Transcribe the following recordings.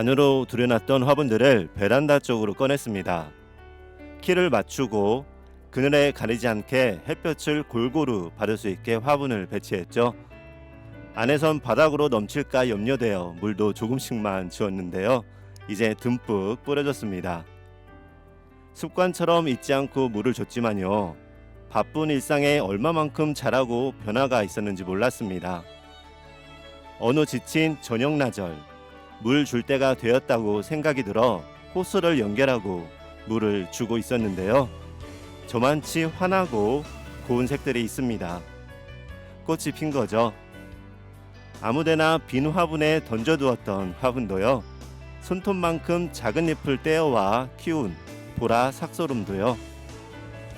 안으로 들여놨던 화분들을 베란다 쪽으로 꺼냈습니다. 키를 맞추고 그늘에 가리지 않게 햇볕을 골고루 받을 수 있게 화분을 배치했죠. 안에선 바닥으로 넘칠까 염려되어 물도 조금씩만 주었는데요. 이제 듬뿍 뿌려졌습니다. 습관처럼 잊지 않고 물을 줬지만요. 바쁜 일상에 얼마만큼 자라고 변화가 있었는지 몰랐습니다. 어느 지친 저녁나절 물 줄 때가 되었다고 생각이 들어 호스를 연결하고 물을 주고 있었는데요. 저만치 환하고 고운 색들이 있습니다. 꽃이 핀 거죠. 아무데나 빈 화분에 던져두었던 화분도요. 손톱만큼 작은 잎을 떼어와 키운 보라 삭소름도요.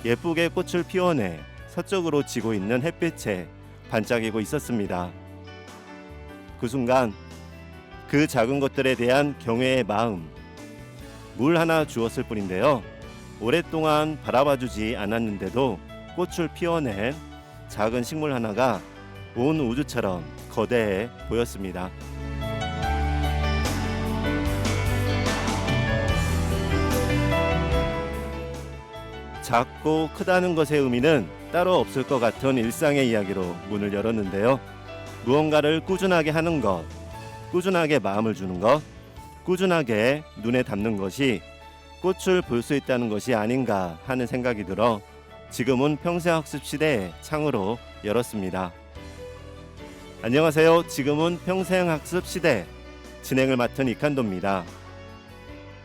예쁘게 꽃을 피워내 서쪽으로 지고 있는 햇빛에 반짝이고 있었습니다. 그 순간 그 작은 것들에 대한 경외의 마음, 물 하나 주었을 뿐인데요. 오랫동안 바라봐주지 않았는데도 꽃을 피워낸 작은 식물 하나가 온 우주처럼 거대해 보였습니다. 작고 크다는 것의 의미는 따로 없을 것 같은 일상의 이야기로 문을 열었는데요. 무언가를 꾸준하게 하는 것, 꾸준하게 마음을 주는 것, 꾸준하게 눈에 담는 것이 꽃을 볼 수 있다는 것이 아닌가 하는 생각이 들어 지금은 평생학습 시대의 창으로 열었습니다. 안녕하세요. 지금은 평생학습 시대 진행을 맡은 이칸도입니다.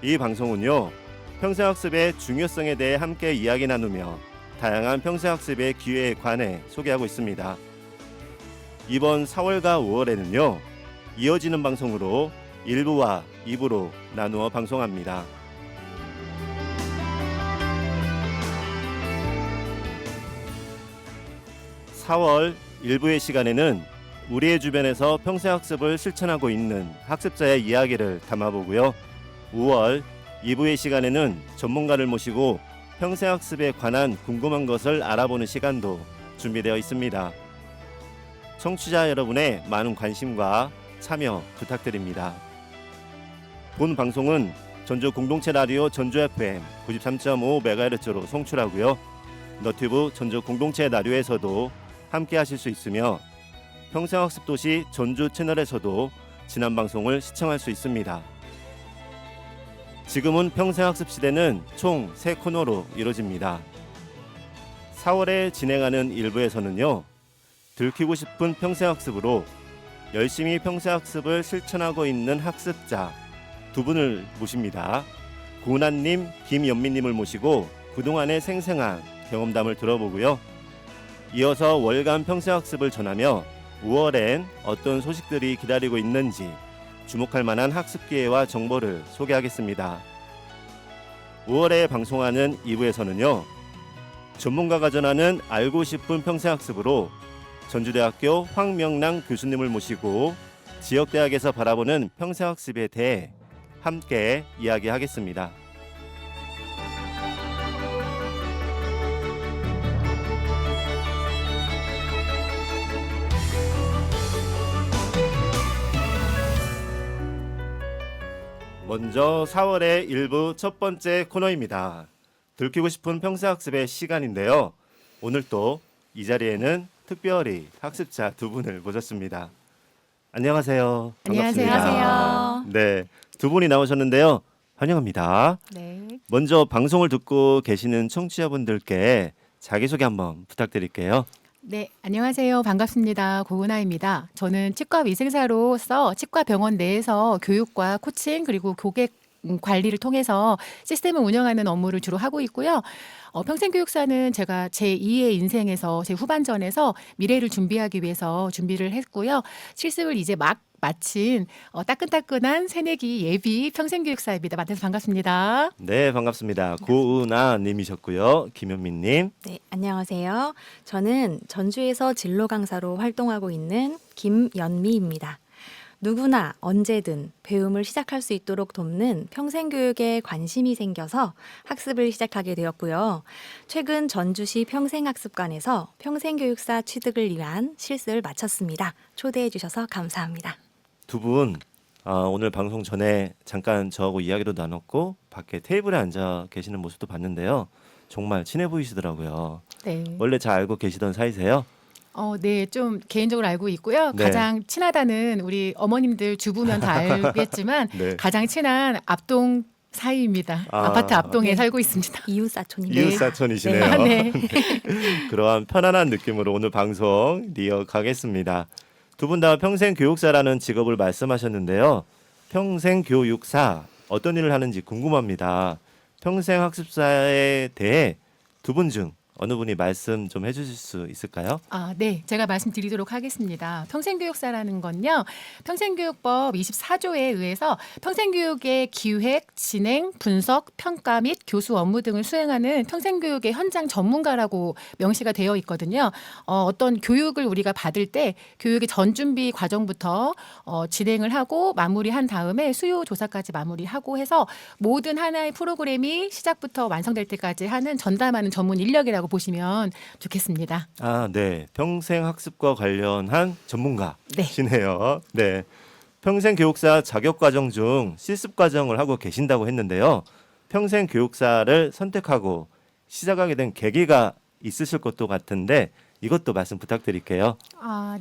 이 방송은요. 평생학습의 중요성에 대해 함께 이야기 나누며 다양한 평생학습의 기회에 관해 소개하고 있습니다. 이번 4월과 5월에는요. 이어지는 방송으로 1부와 2부로 나누어 방송합니다. 4월 1부의 시간에는 우리의 주변에서 평생학습을 실천하고 있는 학습자의 이야기를 담아보고요. 5월 2부의 시간에는 전문가를 모시고 평생학습에 관한 궁금한 것을 알아보는 시간도 준비되어 있습니다. 청취자 여러분의 많은 관심과 참여 부탁드립니다. 본 방송은 전주 공동체 라디오 전주 FM 93.5MHz로 송출하고요. 너튜브 전주 공동체 라디오에서도 함께 하실 수 있으며 평생학습 도시 전주 채널에서도 지난 방송을 시청할 수 있습니다. 지금은 평생학습 시대는 총 3코너로 이루어집니다. 4월에 진행하는 1부에서는요. 들키고 싶은 평생학습으로 열심히 평생학습을 실천하고 있는 학습자 2분을 모십니다. 고은아님, 김연미님을 모시고 그동안의 생생한 경험담을 들어보고요. 이어서 월간 평생학습을 전하며 5월엔 어떤 소식들이 기다리고 있는지 주목할 만한 학습 기회와 정보를 소개하겠습니다. 5월에 방송하는 2부에서는요. 전문가가 전하는 알고 싶은 평생학습으로 전주대학교 황명랑 교수님을 모시고 지역대학에서 바라보는 평생학습에 대해 함께 이야기하겠습니다. 먼저 4월의 1부 첫 번째 코너입니다. 들키고 싶은 평생학습의 시간인데요. 오늘 또 이 자리에는 특별히 학습자 2분을 모셨습니다. 안녕하세요. 반갑습니다. 안녕하세요. 네, 2분이 나오셨는데요. 환영합니다. 네. 먼저 방송을 듣고 계시는 청취자분들께 자기소개 한번 부탁드릴게요. 네, 안녕하세요. 반갑습니다. 고은아입니다. 저는 치과 위생사로서 치과 병원 내에서 교육과 코칭 그리고 고객 관리를 통해서 시스템을 운영하는 업무를 주로 하고 있고요. 평생교육사는 제가 제2의 인생에서 제 후반전에서 미래를 준비하기 위해서 준비를 했고요. 실습을 이제 막 마친 따끈따끈한 새내기 예비 평생교육사입니다. 만나서 반갑습니다. 네, 반갑습니다. 고은아 님이셨고요. 김현민님. 네, 안녕하세요. 저는 전주에서 진로 강사로 활동하고 있는 김연미입니다. 누구나 언제든 배움을 시작할 수 있도록 돕는 평생교육에 관심이 생겨서 학습을 시작하게 되었고요. 최근 전주시 평생학습관에서 평생교육사 취득을 위한 실습을 마쳤습니다. 초대해 주셔서 감사합니다. 2분 오늘 방송 전에 잠깐 저하고 이야기도 나눴고 밖에 테이블에 앉아 계시는 모습도 봤는데요. 정말 친해 보이시더라고요. 네. 원래 잘 알고 계시던 사이세요? 네, 좀 개인적으로 알고 있고요. 네. 가장 친하다는 우리 어머님들 주부면 다 알겠지만 네. 가장 친한 앞동 사이입니다. 아파트 앞동에 네. 살고 있습니다. 이웃 사촌입니다. 이웃 사촌이시네요. 아, 네. 그러한 편안한 느낌으로 오늘 방송 이어가겠습니다. 두 분 다 평생 교육사라는 직업을 말씀하셨는데요. 평생 교육사 어떤 일을 하는지 궁금합니다. 평생 학습사에 대해 두 분 중 어느 분이 말씀 좀 해주실 수 있을까요? 네. 제가 말씀드리도록 하겠습니다. 평생교육사라는 건요. 평생교육법 24조에 의해서 평생교육의 기획, 진행, 분석, 평가 및 교수 업무 등을 수행하는 평생교육의 현장 전문가라고 명시가 되어 있거든요. 어떤 교육을 우리가 받을 때 교육의 전준비 과정부터 진행을 하고 마무리한 다음에 수요 조사까지 마무리하고 해서 모든 하나의 프로그램이 시작부터 완성될 때까지 하는 전담하는 전문 인력이라고 보시면 좋겠습니다. 네. 평생 학습과 관련한 네. 전문가시네요. 네. 평생 교육사 자격 과정 중 실습 과정을 하고 계신다고 했는데요. 평생 교육사를 선택하고 시작하게 된 계기가 있으실 것도 같은데 이것도 말씀 부탁드릴게요.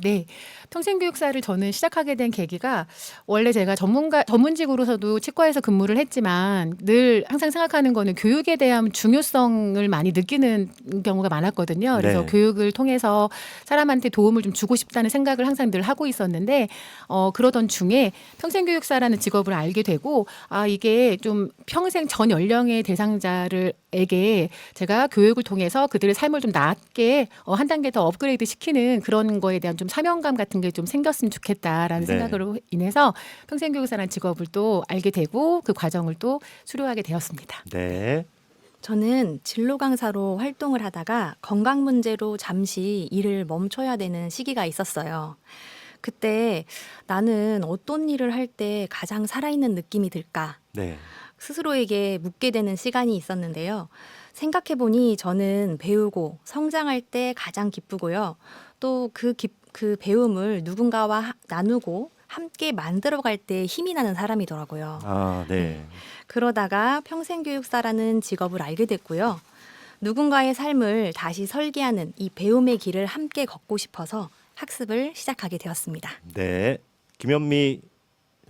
네. 평생교육사를 저는 시작하게 된 계기가 원래 제가 전문직으로서도 치과에서 근무를 했지만 늘 항상 생각하는 거는 교육에 대한 중요성을 많이 느끼는 경우가 많았거든요. 그래서 네. 교육을 통해서 사람한테 도움을 좀 주고 싶다는 생각을 항상 늘 하고 있었는데 그러던 중에 평생교육사라는 직업을 알게 되고 이게 좀 평생 전 연령의 대상자에게 제가 교육을 통해서 그들의 삶을 좀 나게 한 단계 더 업그레이드 시키는 그런 거에 대한 좀 사명감 같은 게 좀 생겼으면 좋겠다라는 네. 생각으로 인해서 평생교육사라는 직업을 또 알게 되고 그 과정을 또 수료하게 되었습니다. 네. 저는 진로 강사로 활동을 하다가 건강 문제로 잠시 일을 멈춰야 되는 시기가 있었어요. 그때 나는 어떤 일을 할 때 가장 살아있는 느낌이 들까? 네. 스스로에게 묻게 되는 시간이 있었는데요. 생각해보니 저는 배우고 성장할 때 가장 기쁘고요. 또 그 배움을 누군가와 나누고 함께 만들어갈 때 힘이 나는 사람이더라고요. 네. 그러다가 평생교육사라는 직업을 알게 됐고요. 누군가의 삶을 다시 설계하는 이 배움의 길을 함께 걷고 싶어서 학습을 시작하게 되었습니다. 네. 김현미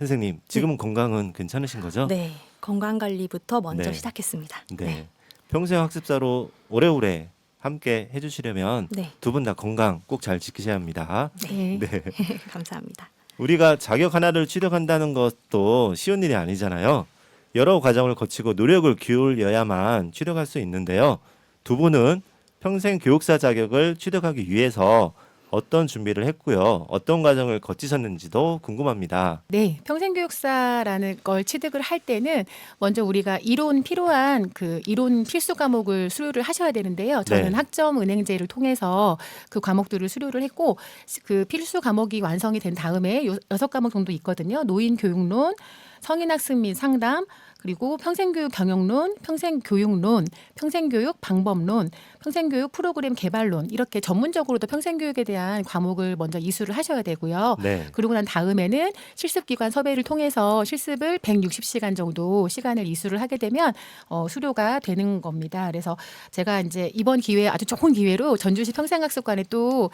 선생님, 지금은 건강은 괜찮으신 거죠? 네, 건강관리부터 먼저 네. 시작했습니다. 네. 평생 학습사로 오래오래 함께 해주시려면 네. 두 분 다 건강 꼭 잘 지키셔야 합니다. 네. 네. 감사합니다. 우리가 자격 하나를 취득한다는 것도 쉬운 일이 아니잖아요. 여러 과정을 거치고 노력을 기울여야만 취득할 수 있는데요. 두 분은 평생 교육사 자격을 취득하기 위해서 어떤 준비를 했고요. 어떤 과정을 거치셨는지도 궁금합니다. 네, 평생교육사라는 걸 취득을 할 때는 먼저 우리가 필요한 그 이론 필수 과목을 수료를 하셔야 되는데요. 저는 네. 학점 은행제를 통해서 그 과목들을 수료를 했고 그 필수 과목이 완성이 된 다음에 6과목 정도 있거든요. 노인교육론, 성인학습 및 상담, 그리고 평생교육 경영론, 평생교육론, 평생교육 방법론, 평생교육 프로그램 개발론 이렇게 전문적으로도 평생교육에 대한 과목을 먼저 이수를 하셔야 되고요. 네. 그러고 난 다음에는 실습기관 섭외를 통해서 실습을 160시간 정도 시간을 이수를 하게 되면 수료가 되는 겁니다. 그래서 제가 이제 이번 기회에 아주 좋은 기회로 전주시 평생학습관에 또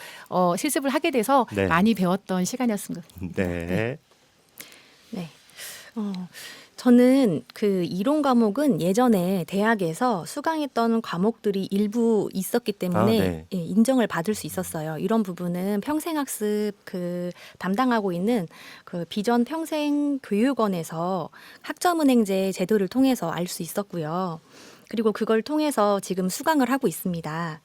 실습을 하게 돼서 네. 많이 배웠던 시간이었습니다. 네. 네. 저는 그 이론 과목은 예전에 대학에서 수강했던 과목들이 일부 있었기 때문에 네. 예, 인정을 받을 수 있었어요. 이런 부분은 평생학습 담당하고 있는 그 비전 평생교육원에서 학점은행제 제도를 통해서 알 수 있었고요. 그리고 그걸 통해서 지금 수강을 하고 있습니다.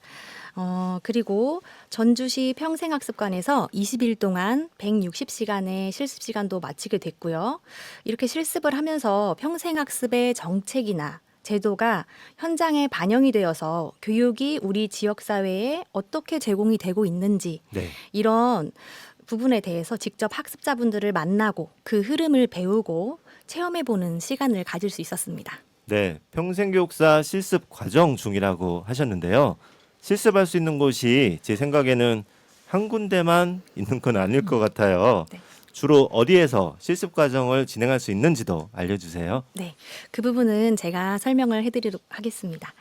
그리고 전주시 평생학습관에서 20일 동안 160시간의 실습 시간도 마치게 됐고요. 이렇게 실습을 하면서 평생학습의 정책이나 제도가 현장에 반영이 되어서 교육이 우리 지역사회에 어떻게 제공이 되고 있는지 네. 이런 부분에 대해서 직접 학습자분들을 만나고 그 흐름을 배우고 체험해보는 시간을 가질 수 있었습니다. 네. 평생교육사 실습 과정 중이라고 하셨는데요. 실습할 수 있는 곳이 제 생각에는 한 군데만 있는 건 아닐 것 같아요. 네. 주로 어디에서 실습 과정을 진행할 수 있는지도 알려주세요. 네, 그 부분은 제가 설명을 해드리도록 하겠습니다.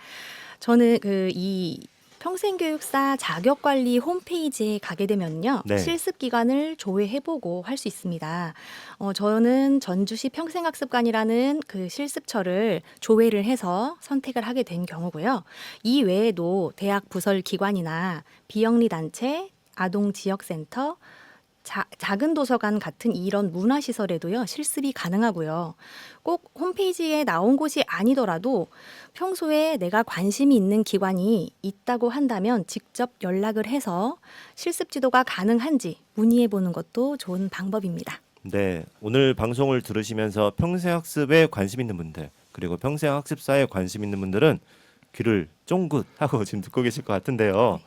저는 이 평생교육사 자격관리 홈페이지에 가게 되면요. 네. 실습 기간을 조회해보고 할 수 있습니다. 저는 전주시 평생학습관이라는 그 실습처를 조회를 해서 선택을 하게 된 경우고요. 이 외에도 대학 부설 기관이나 비영리 단체, 아동지역센터, 작은 도서관 같은 이런 문화시설에도요, 실습이 가능하고요. 꼭 홈페이지에 나온 곳이 아니더라도 평소에 내가 관심이 있는 기관이 있다고 한다면 직접 연락을 해서 실습 지도가 가능한지 문의해 보는 것도 좋은 방법입니다. 네, 오늘 방송을 들으시면서 평생학습에 관심 있는 분들 그리고 평생학습사에 관심 있는 분들은 귀를 쫑긋 하고 지금 듣고 계실 것 같은데요.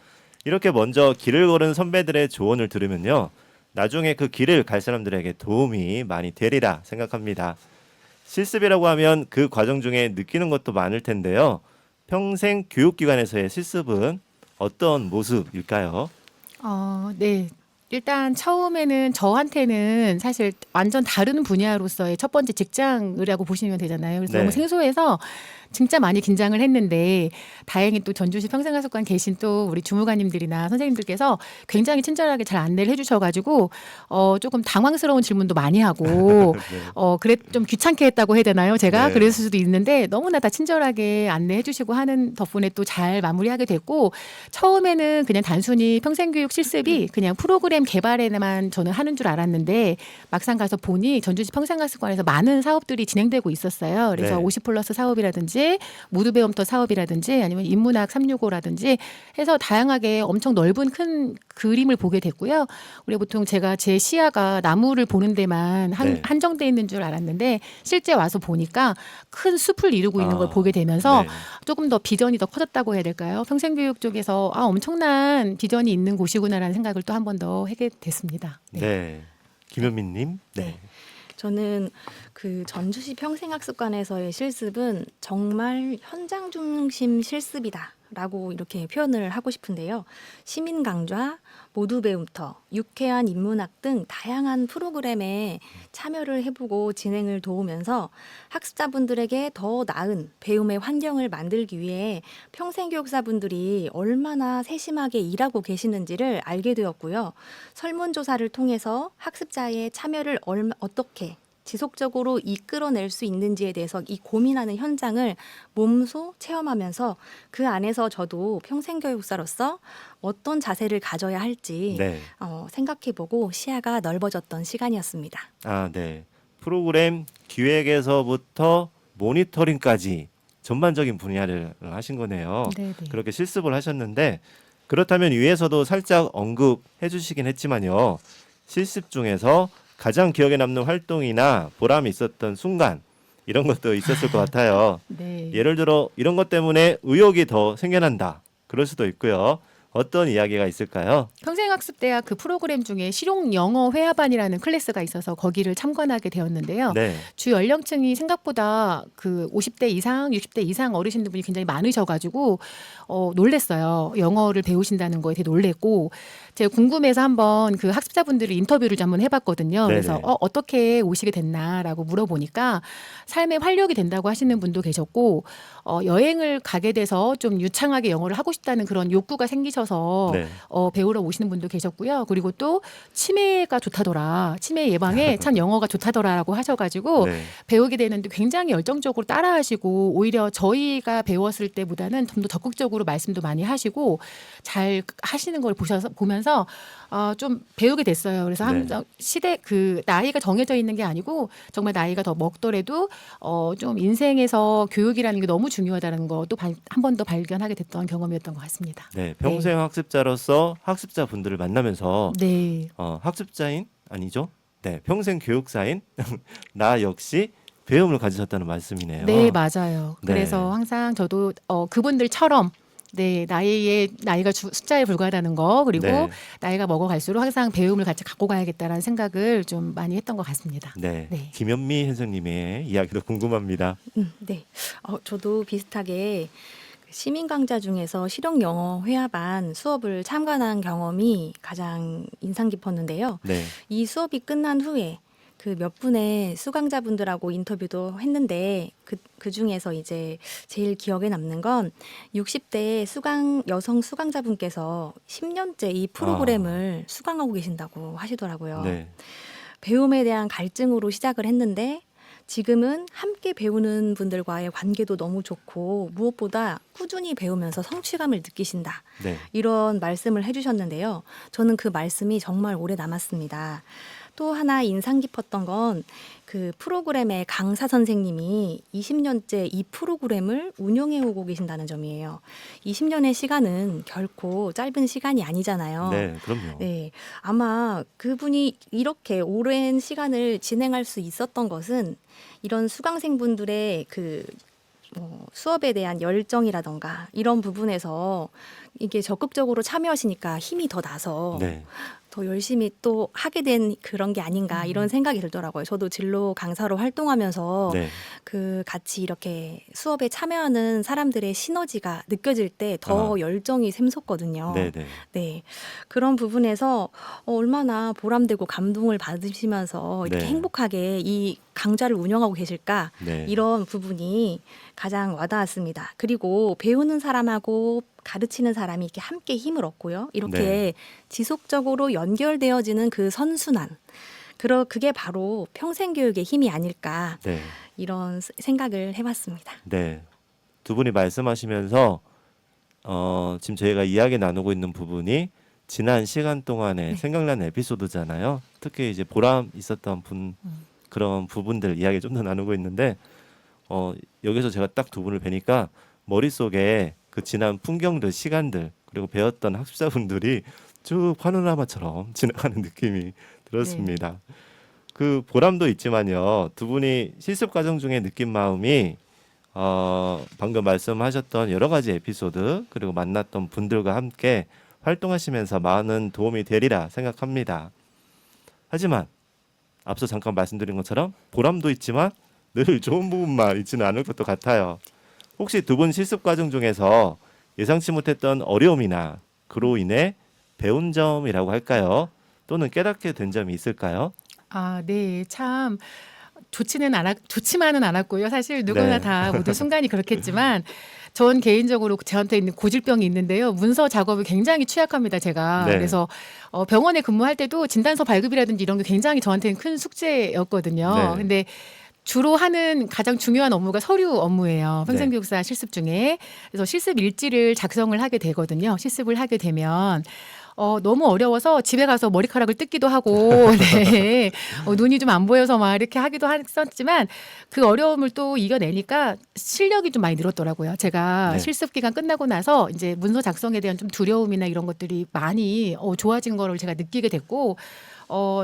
이렇게 먼저 길을 걸은 선배들의 조언을 들으면요. 나중에 그 길을 갈 사람들에게 도움이 많이 되리라 생각합니다. 실습이라고 하면 그 과정 중에 느끼는 것도 많을 텐데요. 평생 교육기관에서의 실습은 어떤 모습일까요? 네. 일단 처음에는 저한테는 사실 완전 다른 분야로서의 첫 번째 직장이라고 보시면 되잖아요. 그래서 네. 너무 생소해서 진짜 많이 긴장을 했는데 다행히 또 전주시 평생학습관 계신 또 우리 주무관님들이나 선생님들께서 굉장히 친절하게 잘 안내를 해주셔가지고 조금 당황스러운 질문도 많이 하고 그래 좀 귀찮게 했다고 해야 되나요? 제가 네. 그랬을 수도 있는데 너무나 다 친절하게 안내해주시고 하는 덕분에 또 잘 마무리하게 됐고 처음에는 그냥 단순히 평생교육 실습이 그냥 프로그램 개발에만 저는 하는 줄 알았는데 막상 가서 보니 전주시 평생학습관에서 많은 사업들이 진행되고 있었어요. 그래서 네. 50플러스 사업이라든지 무드배움터 사업이라든지 아니면 인문학 365라든지 해서 다양하게 엄청 넓은 큰 그림을 보게 됐고요. 우리 보통 제가 제 시야가 나무를 보는 데만 네. 한정돼 있는 줄 알았는데 실제 와서 보니까 큰 숲을 이루고 있는 걸 보게 되면서 네. 조금 더 비전이 더 커졌다고 해야 될까요? 평생교육 쪽에서 엄청난 비전이 있는 곳이구나라는 생각을 또 한 번 더 하게 됐습니다. 네. 김현민님. 네. 네. 저는 그 전주시 평생학습관에서의 실습은 정말 현장 중심 실습이다라고 이렇게 표현을 하고 싶은데요. 시민 강좌, 모두 배움터, 유쾌한 인문학 등 다양한 프로그램에 참여를 해보고 진행을 도우면서 학습자분들에게 더 나은 배움의 환경을 만들기 위해 평생교육사분들이 얼마나 세심하게 일하고 계시는지를 알게 되었고요. 설문조사를 통해서 학습자의 참여를 어떻게 지속적으로 이끌어낼 수 있는지에 대해서 이 고민하는 현장을 몸소 체험하면서 그 안에서 저도 평생교육사로서 어떤 자세를 가져야 할지 네. 생각해보고 시야가 넓어졌던 시간이었습니다. 아, 네. 프로그램 기획에서부터 모니터링까지 전반적인 분야를 하신 거네요. 네, 네. 그렇게 실습을 하셨는데 그렇다면 위에서도 살짝 언급해 주시긴 했지만요. 실습 중에서 가장 기억에 남는 활동이나 보람이 있었던 순간 이런 것도 있었을 것 같아요. 네. 예를 들어 이런 것 때문에 의욕이 더 생겨난다. 그럴 수도 있고요. 어떤 이야기가 있을까요? 평생학습대학 그 프로그램 중에 실용 영어 회화반이라는 클래스가 있어서 거기를 참관하게 되었는데요. 네. 주 연령층이 생각보다 그 50대 이상, 60대 이상 어르신들분이 굉장히 많으셔가지고 놀랬어요. 영어를 배우신다는 거에 되게 놀랬고 제가 궁금해서 한번 그 학습자분들을 인터뷰를 좀 한번 해봤거든요. 그래서 네네. 어떻게 오시게 됐나라고 물어보니까 삶의 활력이 된다고 하시는 분도 계셨고 여행을 가게 돼서 좀 유창하게 영어를 하고 싶다는 그런 욕구가 생기셔서 네. 배우러 오시는 분도 계셨고요. 그리고 또 치매가 좋다더라. 치매 예방에 참 영어가 좋다더라라고 하셔가지고 네. 배우게 되는데 굉장히 열정적으로 따라하시고 오히려 저희가 배웠을 때보다는 좀 더 적극적으로 말씀도 많이 하시고 잘 하시는 걸 보면서 좀 배우게 됐어요. 그래서 네. 시대 그 나이가 정해져 있는 게 아니고 정말 나이가 더 먹더라도 좀 인생에서 교육이라는 게 너무 중요하다는 것도 한 번 더 발견하게 됐던 경험이었던 것 같습니다. 네. 평생 학습자로서 학습자분들을 만나면서 네. 학습자인 아니죠? 네. 평생 교육사인 나 역시 배움을 가지셨다는 말씀이네요. 네, 맞아요. 네. 그래서 항상 저도 그분들처럼 네, 나이가 숫자에 불과하다는 거 그리고 네. 나이가 먹어갈수록 항상 배움을 같이 갖고 가야겠다라는 생각을 좀 많이 했던 것 같습니다. 네. 네. 김현미 선생님의 이야기도 궁금합니다. 네. 저도 비슷하게 시민 강좌 중에서 실용 영어 회화반 수업을 참관한 경험이 가장 인상 깊었는데요. 네. 이 수업이 끝난 후에 그 몇 분의 수강자분들하고 인터뷰도 했는데 그 중에서 이제 제일 기억에 남는 건 60대 여성 수강자분께서 10년째 이 프로그램을 수강하고 계신다고 하시더라고요. 네. 배움에 대한 갈증으로 시작을 했는데 지금은 함께 배우는 분들과의 관계도 너무 좋고 무엇보다 꾸준히 배우면서 성취감을 느끼신다. 네. 이런 말씀을 해주셨는데요. 저는 그 말씀이 정말 오래 남았습니다. 또 하나 인상 깊었던 건 그 프로그램의 강사 선생님이 20년째 이 프로그램을 운영해 오고 계신다는 점이에요. 20년의 시간은 결코 짧은 시간이 아니잖아요. 네, 그럼요. 네, 아마 그분이 이렇게 오랜 시간을 진행할 수 있었던 것은 이런 수강생분들의 수업에 대한 열정이라던가 이런 부분에서 이게 적극적으로 참여하시니까 힘이 더 나서 네. 더 열심히 또 하게 된 그런 게 아닌가 이런 생각이 들더라고요. 저도 진로 강사로 활동하면서 네. 그 같이 이렇게 수업에 참여하는 사람들의 시너지가 느껴질 때 더 열정이 샘솟거든요. 네, 네. 네. 그런 부분에서 얼마나 보람되고 감동을 받으시면서 이렇게 네. 행복하게 이 강좌를 운영하고 계실까 네. 이런 부분이 가장 와닿았습니다. 그리고 배우는 사람하고 가르치는 사람이 이렇게 함께 힘을 얻고요. 이렇게 네. 지속적으로 연결되어지는 그 선순환. 그게 바로 평생교육의 힘이 아닐까 네. 이런 생각을 해봤습니다. 네. 두 분이 말씀하시면서 지금 저희가 이야기 나누고 있는 부분이 지난 시간 동안에 생각나는 에피소드잖아요. 특히 이제 보람 있었던 그런 부분들 이야기 좀 더 나누고 있는데 여기서 제가 딱 두 분을 뵈니까 머릿속에 그 지난 풍경들, 시간들 그리고 배웠던 학습자분들이 쭉 파노라마처럼 지나가는 느낌이 들었습니다. 그 보람도 있지만요. 두 분이 실습 과정 중에 느낀 마음이 방금 말씀하셨던 여러 가지 에피소드 그리고 만났던 분들과 함께 활동하시면서 많은 도움이 되리라 생각합니다. 하지만 앞서 잠깐 말씀드린 것처럼 보람도 있지만 늘 좋은 부분만 있지는 않을 것도 같아요. 혹시 두 분 실습 과정 중에서 예상치 못했던 어려움이나 그로 인해 배운 점이라고 할까요? 또는 깨닫게 된 점이 있을까요? 아, 네. 참 좋지만은 않았고요. 사실 누구나 네. 다 모두 순간이 그렇겠지만 전 개인적으로 저한테 있는 고질병이 있는데요. 문서 작업이 굉장히 취약합니다, 제가. 네. 그래서 병원에 근무할 때도 진단서 발급이라든지 이런 게 굉장히 저한테는 큰 숙제였거든요. 네. 근데 주로 하는 가장 중요한 업무가 서류 업무예요. 평생교육사 실습 중에. 그래서 실습 일지를 작성을 하게 되거든요. 실습을 하게 되면 너무 어려워서 집에 가서 머리카락을 뜯기도 하고, 네. 눈이 좀 안 보여서 막 이렇게 하기도 했었지만 그 어려움을 또 이겨내니까 실력이 좀 많이 늘었더라고요. 제가 네. 실습 기간 끝나고 나서 이제 문서 작성에 대한 좀 두려움이나 이런 것들이 많이 좋아진 거를 제가 느끼게 됐고,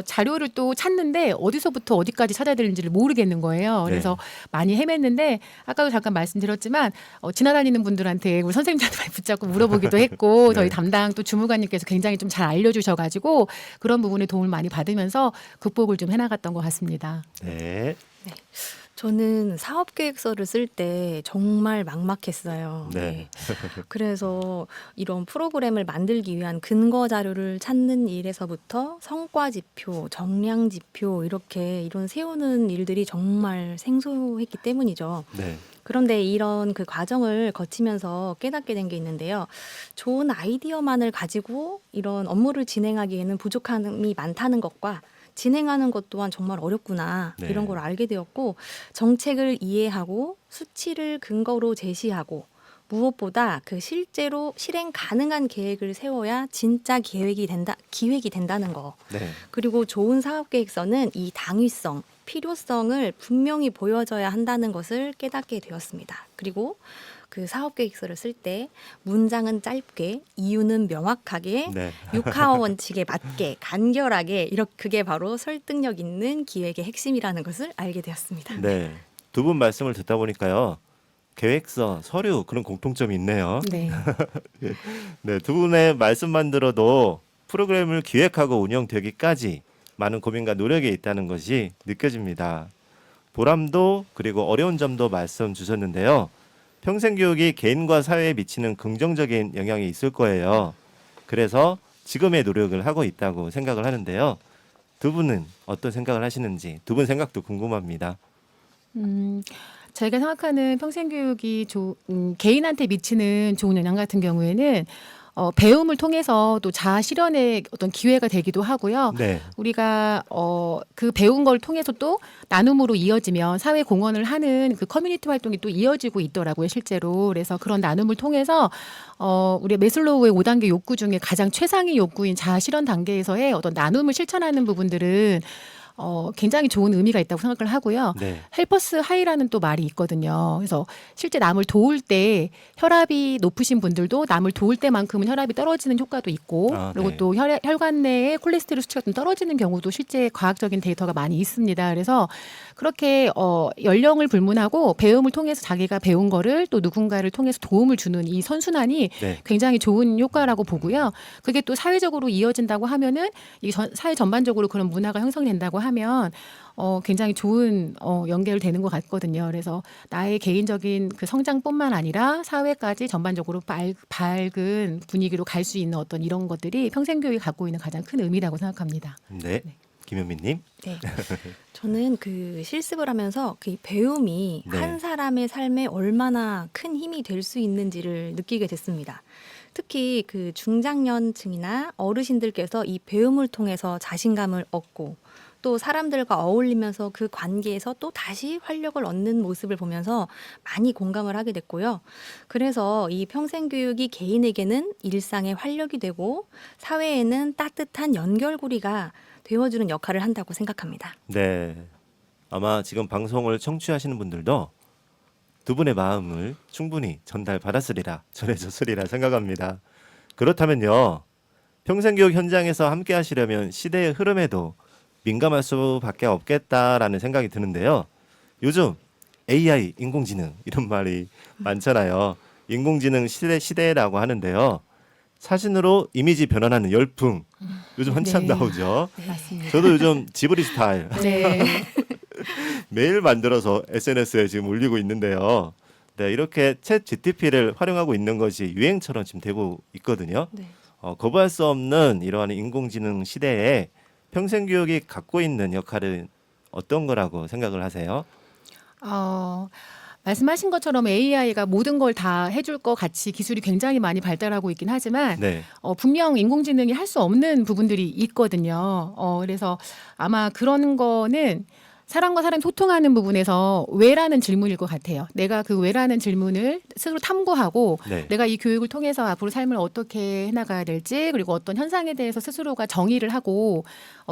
자료를 또 찾는데 어디서부터 어디까지 찾아야 되는지를 모르겠는 거예요. 그래서 많이 헤맸는데 아까도 잠깐 말씀드렸지만 지나다니는 분들한테 우리 선생님들한테 많이 붙잡고 물어보기도 했고 네. 저희 담당 또 주무관님께서 굉장히 좀 잘 알려주셔가지고 그런 부분에 도움을 많이 받으면서 극복을 좀 해나갔던 것 같습니다. 네. 저는 사업계획서를 쓸 때 정말 막막했어요. 네. 그래서 이런 프로그램을 만들기 위한 근거 자료를 찾는 일에서부터 성과 지표, 정량 지표 이런 세우는 일들이 정말 생소했기 때문이죠. 네. 그런데 이런 그 과정을 거치면서 깨닫게 된 게 있는데요. 좋은 아이디어만을 가지고 이런 업무를 진행하기에는 부족함이 많다는 것과 진행하는 것 또한 정말 어렵구나 네. 이런 걸 알게 되었고 정책을 이해하고 수치를 근거로 제시하고 무엇보다 그 실제로 실행 가능한 계획을 세워야 진짜 기획이 된다는 거. 네. 그리고 좋은 사업 계획서는 이 당위성, 필요성을 분명히 보여줘야 한다는 것을 깨닫게 되었습니다. 그리고 그 사업 계획서를 쓸 때 문장은 짧게, 이유는 명확하게, 네. 6하원 원칙에 맞게, 간결하게 그게 바로 설득력 있는 기획의 핵심이라는 것을 알게 되었습니다. 네. 두 분 말씀을 듣다 보니까요. 계획서, 서류 그런 공통점이 있네요. 네. 네, 두 분의 말씀만 들어도 프로그램을 기획하고 운영되기까지 많은 고민과 노력이 있다는 것이 느껴집니다. 보람도 그리고 어려운 점도 말씀 주셨는데요. 평생교육이 개인과 사회에 미치는 긍정적인 영향이 있을 거예요. 그래서 지금의 노력을 하고 있다고 생각을 하는데요. 두 분은 어떤 생각을 하시는지 두 분 생각도 궁금합니다. 저희가 생각하는 평생교육이 개인한테 미치는 좋은 영향 같은 경우에는 배움을 통해서 또 자아 실현의 어떤 기회가 되기도 하고요. 네. 우리가 그 배운 걸 통해서 또 나눔으로 이어지면 사회 공헌을 하는 그 커뮤니티 활동이 또 이어지고 있더라고요, 실제로. 그래서 그런 나눔을 통해서 우리 메슬로우의 5단계 욕구 중에 가장 최상위 욕구인 자아 실현 단계에서의 어떤 나눔을 실천하는 부분들은 굉장히 좋은 의미가 있다고 생각을 하고요. 네. 헬퍼스 하이라는 또 말이 있거든요. 그래서 실제 남을 도울 때 혈압이 높으신 분들도 남을 도울 때만큼은 혈압이 떨어지는 효과도 있고 그리고 네. 또 혈관 내에 콜레스테롤 수치가 좀 떨어지는 경우도 실제 과학적인 데이터가 많이 있습니다. 그래서 그렇게 연령을 불문하고 배움을 통해서 자기가 배운 거를 또 누군가를 통해서 도움을 주는 이 선순환이 네. 굉장히 좋은 효과라고 보고요. 그게 또 사회적으로 이어진다고 하면은 사회 전반적으로 그런 문화가 형성된다고 하면 굉장히 좋은 연결되는 것 같거든요. 그래서 나의 개인적인 그 성장뿐만 아니라 사회까지 전반적으로 밝은 분위기로 갈 수 있는 어떤 이런 것들이 평생교육이 갖고 있는 가장 큰 의미라고 생각합니다. 네. 김현미님. 네. 저는 그 실습을 하면서 그 배움이 네. 한 사람의 삶에 얼마나 큰 힘이 될 수 있는지를 느끼게 됐습니다. 특히 그 중장년층이나 어르신들께서 이 배움을 통해서 자신감을 얻고 또 사람들과 어울리면서 그 관계에서 또 다시 활력을 얻는 모습을 보면서 많이 공감을 하게 됐고요. 그래서 이 평생교육이 개인에게는 일상의 활력이 되고 사회에는 따뜻한 연결고리가 되어주는 역할을 한다고 생각합니다. 네. 아마 지금 방송을 청취하시는 분들도 두 분의 마음을 충분히 전달받았으리라 전해줬으리라 생각합니다. 그렇다면요. 평생교육 현장에서 함께 하시려면 시대의 흐름에도 민감할 수밖에 없겠다라는 생각이 드는데요. 요즘 AI, 인공지능 이런 말이 많잖아요. 인공지능 시대라고 하는데요. 사진으로 이미지 변환하는 열풍 요즘 한참 네. 나오죠. 맞습니다. 저도 요즘 지브리 스타일 네. 매일 만들어서 SNS에 지금 올리고 있는데요. 네, 이렇게 챗 GTP를 활용하고 있는 것이 유행처럼 지금 되고 있거든요. 네. 거부할 수 없는 이러한 인공지능 시대에 평생교육이 갖고 있는 역할은 어떤 거라고 생각을 하세요? 말씀하신 것처럼 AI가 모든 걸 다 해줄 것 같이 기술이 굉장히 많이 발달하고 있긴 하지만 네, 분명 인공지능이 할 수 없는 부분들이 있거든요. 그래서 아마 그런 거는 사람과 사람 소통하는 부분에서 왜라는 질문일 것 같아요. 내가 그 왜라는 질문을 스스로 탐구하고 네, 내가 이 교육을 통해서 앞으로 삶을 어떻게 해나가야 될지 그리고 어떤 현상에 대해서 스스로가 정의를 하고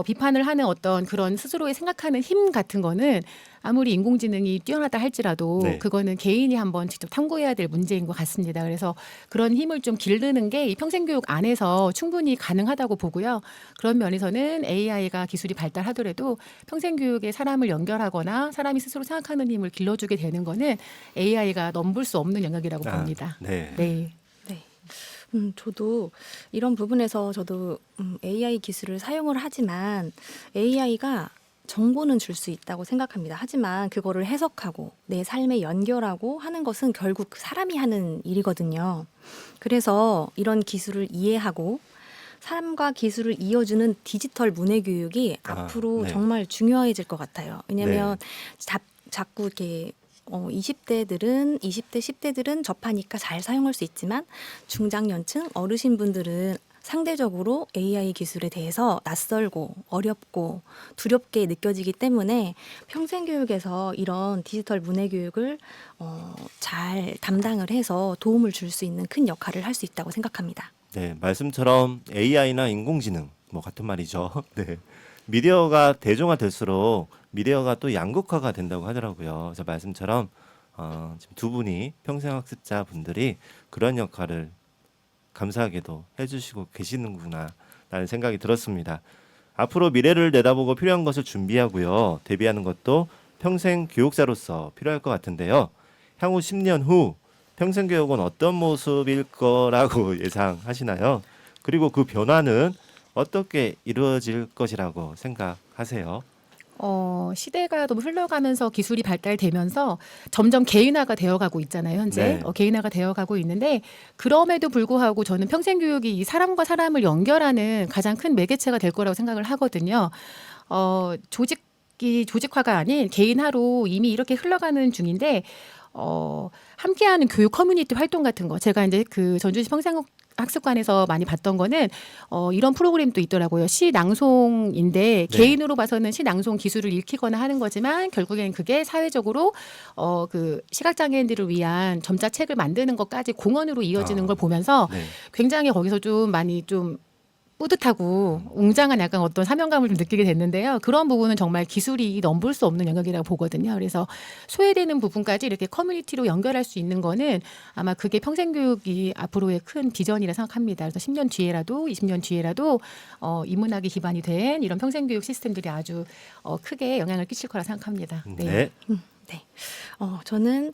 비판을 하는 어떤 그런 스스로의 생각하는 힘 같은 거는 아무리 인공지능이 뛰어나다 할지라도 네. 그거는 개인이 한번 직접 탐구해야 될 문제인 것 같습니다. 그래서 그런 힘을 좀 기르는 게 이 평생교육 안에서 충분히 가능하다고 보고요. 그런 면에서는 AI가 기술이 발달하더라도 평생교육에 사람을 연결하거나 사람이 스스로 생각하는 힘을 길러주게 되는 거는 AI가 넘볼 수 없는 영역이라고 봅니다. 네, 네. 네. 저도 이런 부분에서 저도 AI 기술을 사용을 하지만 AI가 정보는 줄 수 있다고 생각합니다. 하지만 그거를 해석하고 내 삶에 연결하고 하는 것은 결국 사람이 하는 일이거든요. 그래서 이런 기술을 이해하고 사람과 기술을 이어주는 디지털 문해 교육이 앞으로 네. 정말 중요해질 것 같아요. 왜냐하면 자꾸 이렇게 20대들은 20대, 10대들은 접하니까 잘 사용할 수 있지만 중장년층 어르신분들은 상대적으로 AI 기술에 대해서 낯설고 어렵고 두렵게 느껴지기 때문에 평생교육에서 이런 디지털 문해 교육을 잘 담당을 해서 도움을 줄 수 있는 큰 역할을 할 수 있다고 생각합니다. 네, 말씀처럼 AI나 인공지능 뭐 같은 말이죠. 네, 미디어가 대중화될수록 미디어가 또 양극화가 된다고 하더라고요. 그래서 말씀처럼 지금 두 분이 평생학습자 분들이 그런 역할을 감사하게도 해주시고 계시는구나 라는 생각이 들었습니다. 앞으로 미래를 내다보고 필요한 것을 준비하고요. 대비하는 것도 평생 교육자로서 필요할 것 같은데요. 향후 10년 후 평생 교육은 어떤 모습일 거라고 예상하시나요? 그리고 그 변화는 어떻게 이루어질 것이라고 생각하세요? 시대가 너무 흘러가면서 기술이 발달되면서 점점 개인화가 되어가고 있잖아요. 현재 네. 개인화가 되어가고 있는데 그럼에도 불구하고 저는 평생교육이 이 사람과 사람을 연결하는 가장 큰 매개체가 될 거라고 생각을 하거든요. 조직화가 아닌 개인화로 이미 이렇게 흘러가는 중인데 함께하는 교육 커뮤니티 활동 같은 거 제가 이제 그 전주시 평생학습관에서 많이 봤던 거는 이런 프로그램도 있더라고요. 시 낭송인데 네. 개인으로 봐서는 시 낭송 기술을 익히거나 하는 거지만 결국엔 그게 사회적으로 그 시각장애인들을 위한 점자책을 만드는 것까지 공헌으로 이어지는 아. 걸 보면서 네. 굉장히 거기서 좀 많이 좀 뿌듯하고 웅장한 약간 어떤 사명감을 좀 느끼게 됐는데요. 그런 부분은 정말 기술이 넘볼 수 없는 영역이라고 보거든요. 그래서 소외되는 부분까지 이렇게 커뮤니티로 연결할 수 있는 거는 아마 그게 평생교육이 앞으로의 큰 비전이라 생각합니다. 그래서 10년 뒤에라도 20년 뒤에라도 인문학이 기반이 된 이런 평생교육 시스템들이 아주 크게 영향을 끼칠 거라 생각합니다. 네. 네. 저는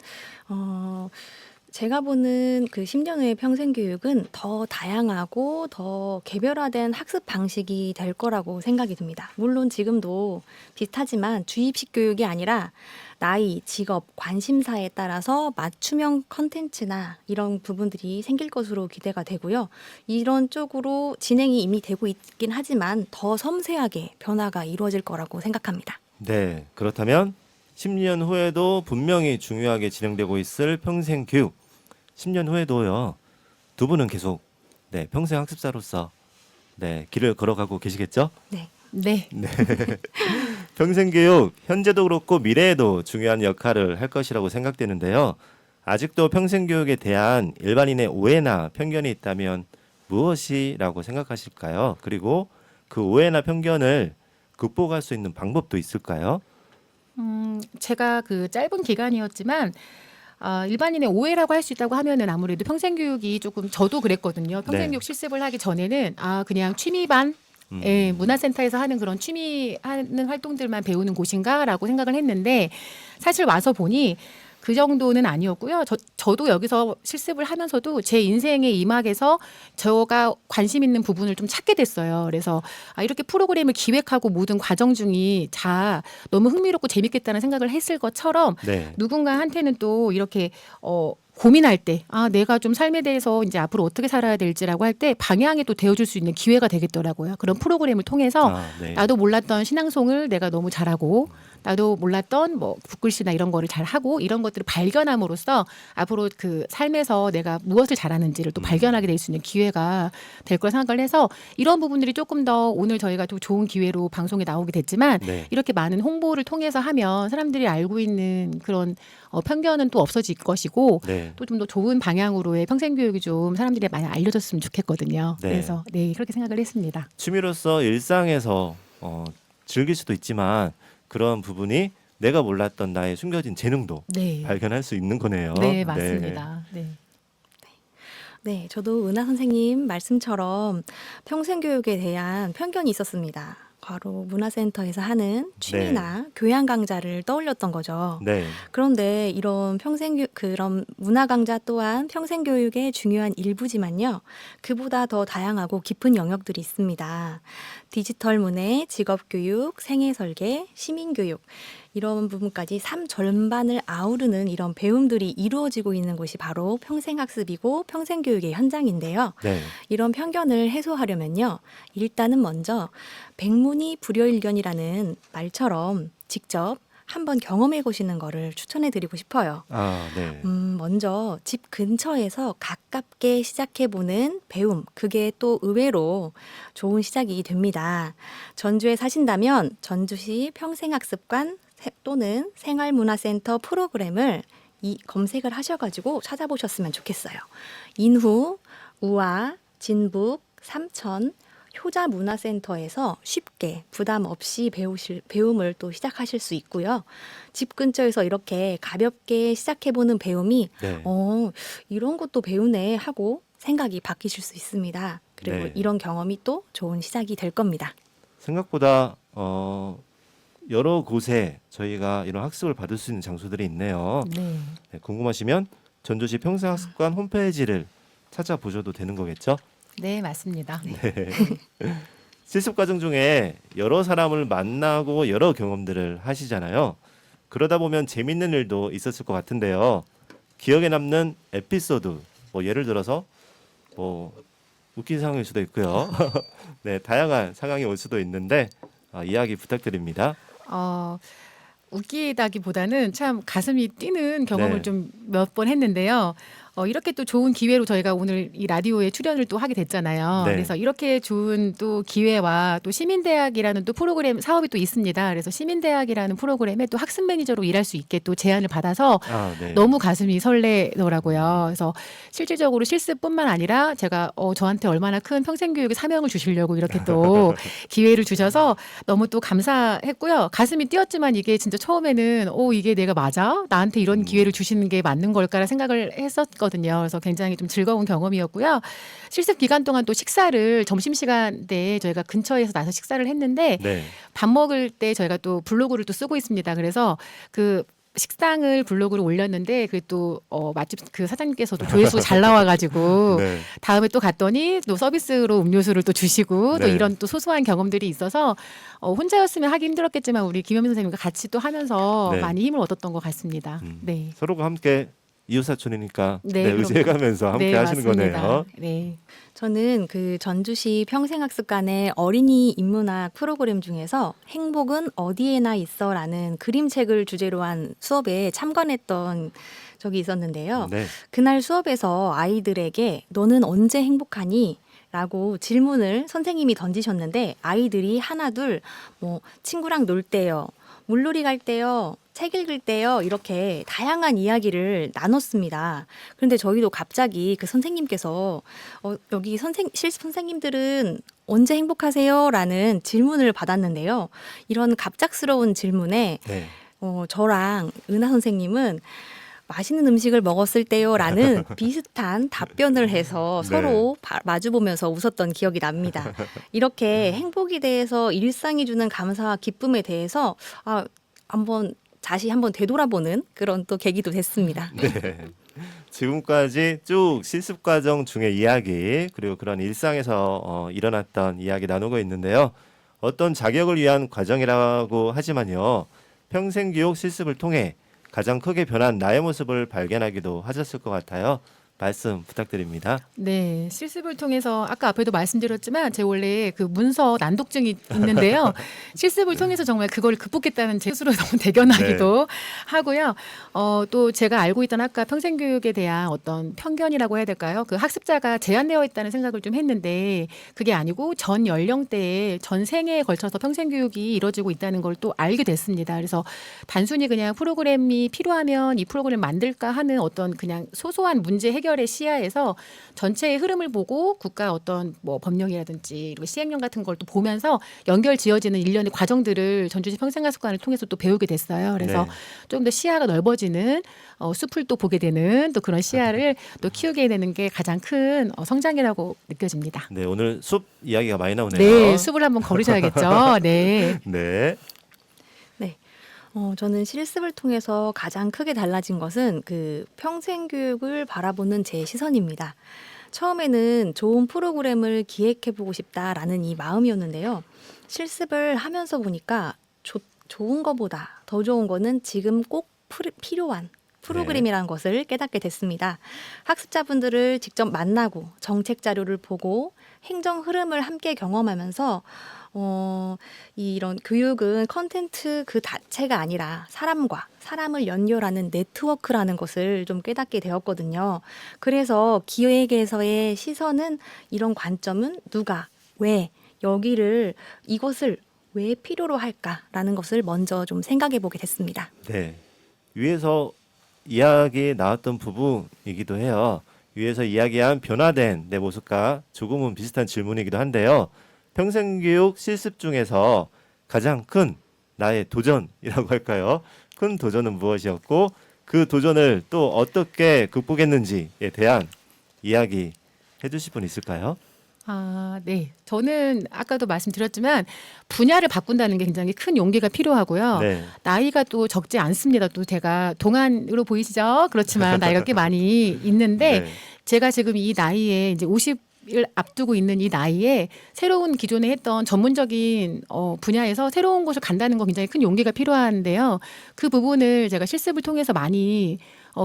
제가 보는 그 10년 후의 평생교육은 더 다양하고 더 개별화된 학습 방식이 될 거라고 생각이 듭니다. 물론 지금도 비슷하지만 주입식 교육이 아니라 나이, 직업, 관심사에 따라서 맞춤형 컨텐츠나 이런 부분들이 생길 것으로 기대가 되고요. 이런 쪽으로 진행이 이미 되고 있긴 하지만 더 섬세하게 변화가 이루어질 거라고 생각합니다. 네. 그렇다면 10년 후에도 분명히 중요하게 진행되고 있을 평생교육. 10년 후에도요. 두 분은 계속 평생 학습자로서 길을 걸어가고 계시겠죠? 네. 네. 평생교육 현재도 그렇고 미래에도 중요한 역할을 할 것이라고 생각되는데요. 아직도 평생교육에 대한 일반인의 오해나 편견이 있다면 무엇이라고 생각하실까요? 그리고 그 오해나 편견을 극복할 수 있는 방법도 있을까요? 제가 그 짧은 기간이었지만 일반인의 오해라고 할 수 있다고 하면은 아무래도 평생교육이 조금 저도 그랬거든요. 평생교육 실습을 하기 전에는 그냥 취미반 문화센터에서 하는 그런 취미 하는 활동들만 배우는 곳인가라고 생각을 했는데 사실 와서 보니 그 정도는 아니었고요. 저도 여기서 실습을 하면서도 제 인생의 이막에서 제가 관심 있는 부분을 좀 찾게 됐어요. 그래서 이렇게 프로그램을 기획하고 모든 과정 중이 너무 흥미롭고 재밌겠다는 생각을 했을 것처럼 네. 누군가한테는 또 이렇게 고민할 때 내가 좀 삶에 대해서 이제 앞으로 어떻게 살아야 될지라고 할 때 방향이 또 되어줄 수 있는 기회가 되겠더라고요. 그런 프로그램을 통해서 네. 나도 몰랐던 신앙송을 내가 너무 잘하고 나도 몰랐던 뭐 붓글씨나 이런 거를 잘하고 이런 것들을 발견함으로써 앞으로 그 삶에서 내가 무엇을 잘하는지를 또 발견하게 될 수 있는 기회가 될 거라 생각을 해서 이런 부분들이 조금 더 오늘 저희가 또 좋은 기회로 방송에 나오게 됐지만 네. 이렇게 많은 홍보를 통해서 하면 사람들이 알고 있는 그런 편견은 또 없어질 것이고 네. 또 좀 더 좋은 방향으로의 평생교육이 좀 사람들이 많이 알려졌으면 좋겠거든요. 네. 그래서 그렇게 생각을 했습니다. 취미로서 일상에서 즐길 수도 있지만 그런 부분이 내가 몰랐던 나의 숨겨진 재능도 네. 발견할 수 있는 거네요. 네, 맞습니다. 네. 네, 저도 은하 선생님 말씀처럼 평생교육에 대한 편견이 있었습니다. 바로 문화센터에서 하는 취미나 교양 강좌를 떠올렸던 거죠. 네. 그런데 이런 그런 문화 강좌 또한 평생교육의 중요한 일부지만요. 그보다 더 다양하고 깊은 영역들이 있습니다. 디지털 문해, 직업교육, 생애설계, 시민교육 이런 부분까지 삶 전반을 아우르는 이런 배움들이 이루어지고 있는 곳이 바로 평생학습이고 평생교육의 현장인데요. 네. 이런 편견을 해소하려면요. 일단은 먼저 백문이 불여일견이라는 말처럼 직접 한번 경험해 보시는 거를 추천해 드리고 싶어요. 네. 먼저 집 근처에서 가깝게 시작해 보는 배움, 그게 또 의외로 좋은 시작이 됩니다. 전주에 사신다면 전주시 평생학습관 또는 생활문화센터 프로그램을 검색을 하셔가지고 찾아보셨으면 좋겠어요. 인후, 우화, 진북, 삼천, 효자문화센터에서 쉽게 부담 없이 배움을 또 시작하실 수 있고요. 집 근처에서 이렇게 가볍게 시작해보는 배움이 네. 이런 것도 배우네 하고 생각이 바뀌실 수 있습니다. 그리고 네. 이런 경험이 또 좋은 시작이 될 겁니다. 생각보다 여러 곳에 저희가 이런 학습을 받을 수 있는 장소들이 있네요. 네. 네, 궁금하시면 전주시 평생학습관 홈페이지를 찾아보셔도 되는 거겠죠? 네, 맞습니다. 네. 실습 과정 중에 여러 사람을 만나고 여러 경험들을 하시잖아요. 그러다 보면 재밌는 일도 있었을 것 같은데요. 기억에 남는 에피소드, 뭐 예를 들어서 뭐 웃긴 상황일 수도 있고요. 네, 다양한 상황이 올 수도 있는데 이야기 부탁드립니다. 웃기다기보다는 참 가슴이 뛰는 경험을 네. 좀 몇 번 했는데요. 이렇게 또 좋은 기회로 저희가 오늘 이 라디오에 출연을 또 하게 됐잖아요. 네. 그래서 이렇게 좋은 또 기회와 또 시민대학이라는 또 프로그램 사업이 또 있습니다. 그래서 시민대학이라는 프로그램에 또 학습 매니저로 일할 수 있게 또 제안을 받아서 네. 너무 가슴이 설레더라고요. 그래서 실질적으로 실습뿐만 아니라 제가 저한테 얼마나 큰 평생교육의 사명을 주시려고 이렇게 또 기회를 주셔서 너무 또 감사했고요. 가슴이 뛰었지만 이게 진짜 처음에는 이게 내가 맞아? 나한테 이런 기회를 주시는 게 맞는 걸까라 생각을 했었거든요. 그래서 굉장히 좀 즐거운 경험이었고요. 실습 기간 동안 또 식사를 점심시간 때 저희가 근처에서 나서 식사를 했는데 네. 밥 먹을 때 저희가 또 블로그를 또 쓰고 있습니다. 그래서 그 식당을 블로그로 올렸는데 그 또 맛집 그 사장님께서도 조회수가 잘 나와가지고 네. 다음에 또 갔더니 또 서비스로 음료수를 또 주시고 또 네. 이런 또 소소한 경험들이 있어서 혼자였으면 하기 힘들었겠지만 우리 김현민 선생님과 같이 또 하면서 네. 많이 힘을 얻었던 것 같습니다. 네. 서로가 함께 이웃사촌이니까 네, 네, 그럼요. 의지해가면서 함께 네, 하시는 맞습니다. 거네요. 네. 저는 그 전주시 평생학습관의 어린이 인문학 프로그램 중에서 행복은 어디에나 있어라는 그림책을 주제로 한 수업에 참관했던 적이 있었는데요. 네. 그날 수업에서 아이들에게 너는 언제 행복하니? 라고 질문을 선생님이 던지셨는데 아이들이 하나둘 뭐 친구랑 놀 때요, 물놀이 갈 때요, 책 읽을 때요 이렇게 다양한 이야기를 나눴습니다. 그런데 저희도 갑자기 그 선생님께서 여기 실습 선생님들은 언제 행복하세요? 라는 질문을 받았는데요. 이런 갑작스러운 질문에 네. 저랑 은하 선생님은 맛있는 음식을 먹었을 때요라는 비슷한 답변을 해서 네. 서로 마주보면서 웃었던 기억이 납니다. 이렇게 행복에 대해서 일상이 주는 감사와 기쁨에 대해서 다시 한번 되돌아보는 그런 또 계기도 됐습니다. 네. 지금까지 쭉 실습 과정 중의 이야기 그리고 그런 일상에서 일어났던 이야기 나누고 있는데요. 어떤 자격을 위한 과정이라고 하지만요. 평생교육 실습을 통해 가장 크게 변한 나의 모습을 발견하기도 하셨을 것 같아요. 말씀 부탁드립니다. 네, 실습을 통해서 아까 앞에도 말씀드렸지만 제 원래 그 문서 난독증이 있는데요. 실습을 통해서 정말 그걸 극복했다는 제 스스로 너무 대견하기도 하고요. 또 제가 알고 있던 아까 평생교육에 대한 어떤 편견이라고 해야 될까요? 그 학습자가 제한되어 있다는 생각을 좀 했는데 그게 아니고 전 연령대에 전 생애에 걸쳐서 평생교육이 이루어지고 있다는 걸 또 알게 됐습니다. 그래서 단순히 그냥 프로그램이 필요하면 이 프로그램 만들까 하는 어떤 그냥 소소한 문제 해결의 시야에서 전체의 흐름을 보고 국가 어떤 뭐 법령이라든지 그리고 시행령 같은 걸 또 보면서 연결 지어지는 일련의 과정들을 전주시 평생학습관을 통해서 또 배우게 됐어요. 그래서 네. 좀 더 시야가 넓어지는 숲을 또 보게 되는 또 그런 시야를 또 키우게 되는 게 가장 큰 성장이라고 느껴집니다. 네, 오늘 숲 이야기가 많이 나오네요. 네, 숲을 한번 걸으셔야겠죠. 네. 네. 저는 실습을 통해서 가장 크게 달라진 것은 그 평생교육을 바라보는 제 시선입니다. 처음에는 좋은 프로그램을 기획해보고 싶다라는 이 마음이었는데요. 실습을 하면서 보니까 좋은 것보다 더 좋은 거는 지금 꼭 필요한 프로그램이라는 것을 깨닫게 됐습니다. 학습자분들을 직접 만나고 정책 자료를 보고 행정 흐름을 함께 경험하면서 이런 교육은 컨텐츠 그 자체가 아니라 사람을 연결하는 네트워크라는 것을 좀 깨닫게 되었거든요. 그래서 기획에서의 시선은 이런 관점은 누가, 왜, 이것을 왜 필요로 할까라는 것을 먼저 좀 생각해 보게 됐습니다. 네. 위에서 이야기 나왔던 부분이기도 해요. 위에서 이야기한 변화된 내 모습과 조금은 비슷한 질문이기도 한데요. 평생교육 실습 중에서 가장 큰 나의 도전이라고 할까요? 큰 도전은 무엇이었고 그 도전을 또 어떻게 극복했는지에 대한 이야기 해주실 분 있을까요? 네. 저는 아까도 말씀드렸지만 분야를 바꾼다는 게 굉장히 큰 용기가 필요하고요. 네. 나이가 또 적지 않습니다. 또 제가 동안으로 보이시죠? 그렇지만 나이가 꽤 많이 있는데 네. 제가 지금 이 나이에 이제 앞두고 있는 이 나이에 새로운 기존에 했던 전문적인 분야에서 새로운 곳을 간다는 거 굉장히 큰 용기가 필요한데요. 그 부분을 제가 실습을 통해서 많이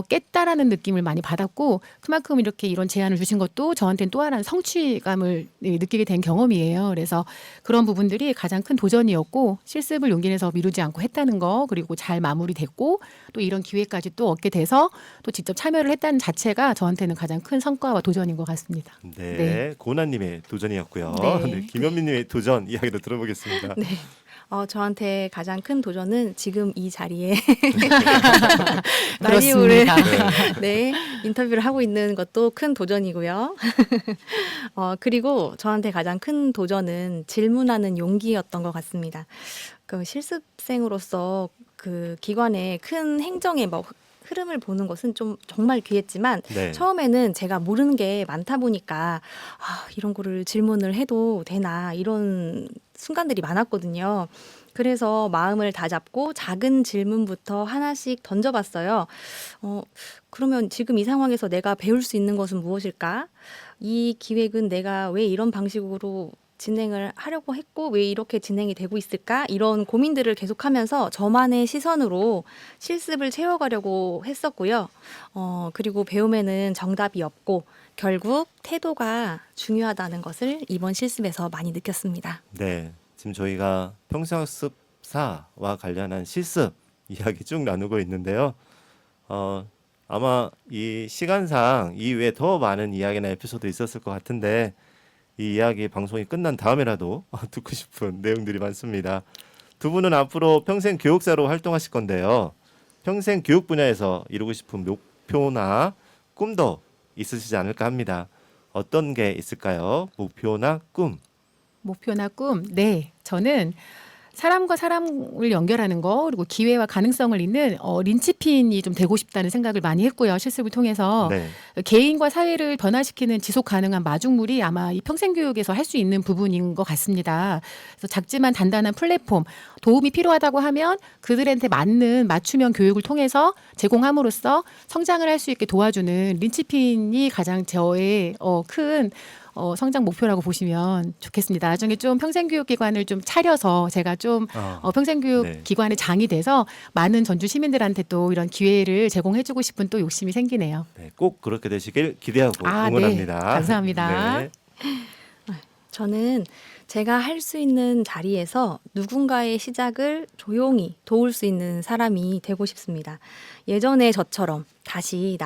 깼다라는 느낌을 많이 받았고 그만큼 이렇게 이런 제안을 주신 것도 저한테는 또 하나의 성취감을 느끼게 된 경험이에요. 그래서 그런 부분들이 가장 큰 도전이었고 실습을 용기 내서 미루지 않고 했다는 거 그리고 잘 마무리됐고 또 이런 기회까지 또 얻게 돼서 또 직접 참여를 했다는 자체가 저한테는 가장 큰 성과와 도전인 것 같습니다. 네, 네. 고은아님의 도전이었고요. 네. 네, 김현미님의 도전 이야기도 들어보겠습니다. 네. 저한테 가장 큰 도전은 지금 이 자리에 라디오를 그렇습니다. 네, 인터뷰를 하고 있는 것도 큰 도전이고요. 그리고 저한테 가장 큰 도전은 질문하는 용기였던 것 같습니다. 그 실습생으로서 그 기관의 큰 행정의 흐름을 보는 것은 좀 정말 귀했지만 네. 처음에는 제가 모르는 게 많다 보니까 이런 거를 질문을 해도 되나 이런 순간들이 많았거든요. 그래서 마음을 다잡고 작은 질문부터 하나씩 던져봤어요. 그러면 지금 이 상황에서 내가 배울 수 있는 것은 무엇일까? 이 기획은 내가 왜 이런 방식으로 진행을 하려고 했고 왜 이렇게 진행이 되고 있을까? 이런 고민들을 계속하면서 저만의 시선으로 실습을 채워가려고 했었고요. 그리고 배움에는 정답이 없고 결국 태도가 중요하다는 것을 이번 실습에서 많이 느꼈습니다. 네, 지금 저희가 평생학습사와 관련한 실습 이야기 쭉 나누고 있는데요. 아마 이 시간상 이외에 더 많은 이야기나 에피소드 있었을 것 같은데 이 이야기 방송이 끝난 다음에라도 듣고 싶은 내용들이 많습니다. 두 분은 앞으로 평생 교육사로 활동하실 건데요. 평생 교육 분야에서 이루고 싶은 목표나 꿈도 있으시지 않을까 합니다. 어떤 게 있을까요? 목표나 꿈. 목표나 꿈. 네. 저는 사람과 사람을 연결하는 거 그리고 기회와 가능성을 잇는 린치핀이 좀 되고 싶다는 생각을 많이 했고요. 실습을 통해서 네. 개인과 사회를 변화시키는 지속 가능한 마중물이 아마 이 평생교육에서 할 수 있는 부분인 것 같습니다. 그래서 작지만 단단한 플랫폼, 도움이 필요하다고 하면 그들한테 맞는 맞춤형 교육을 통해서 제공함으로써 성장을 할 수 있게 도와주는 린치핀이 가장 저의 큰 성장 목표라고 보시면 좋겠습니다. 나중에 좀 평생교육기관을 좀 차려서 제가 좀 평생교육기관의 장이 돼서 많은 전주 시민들한테 또 이런 기회를 제공해주고 싶은 또 욕심이 생기네요. 네, 꼭 그렇게 되시길 기대하고 네. 응원합니다. 감사합니다. 네. 저는 제가 할 수 있는 자리에서 누군가의 시작을 조용히 도울 수 있는 사람이 되고 싶습니다. 예전에 저처럼 다시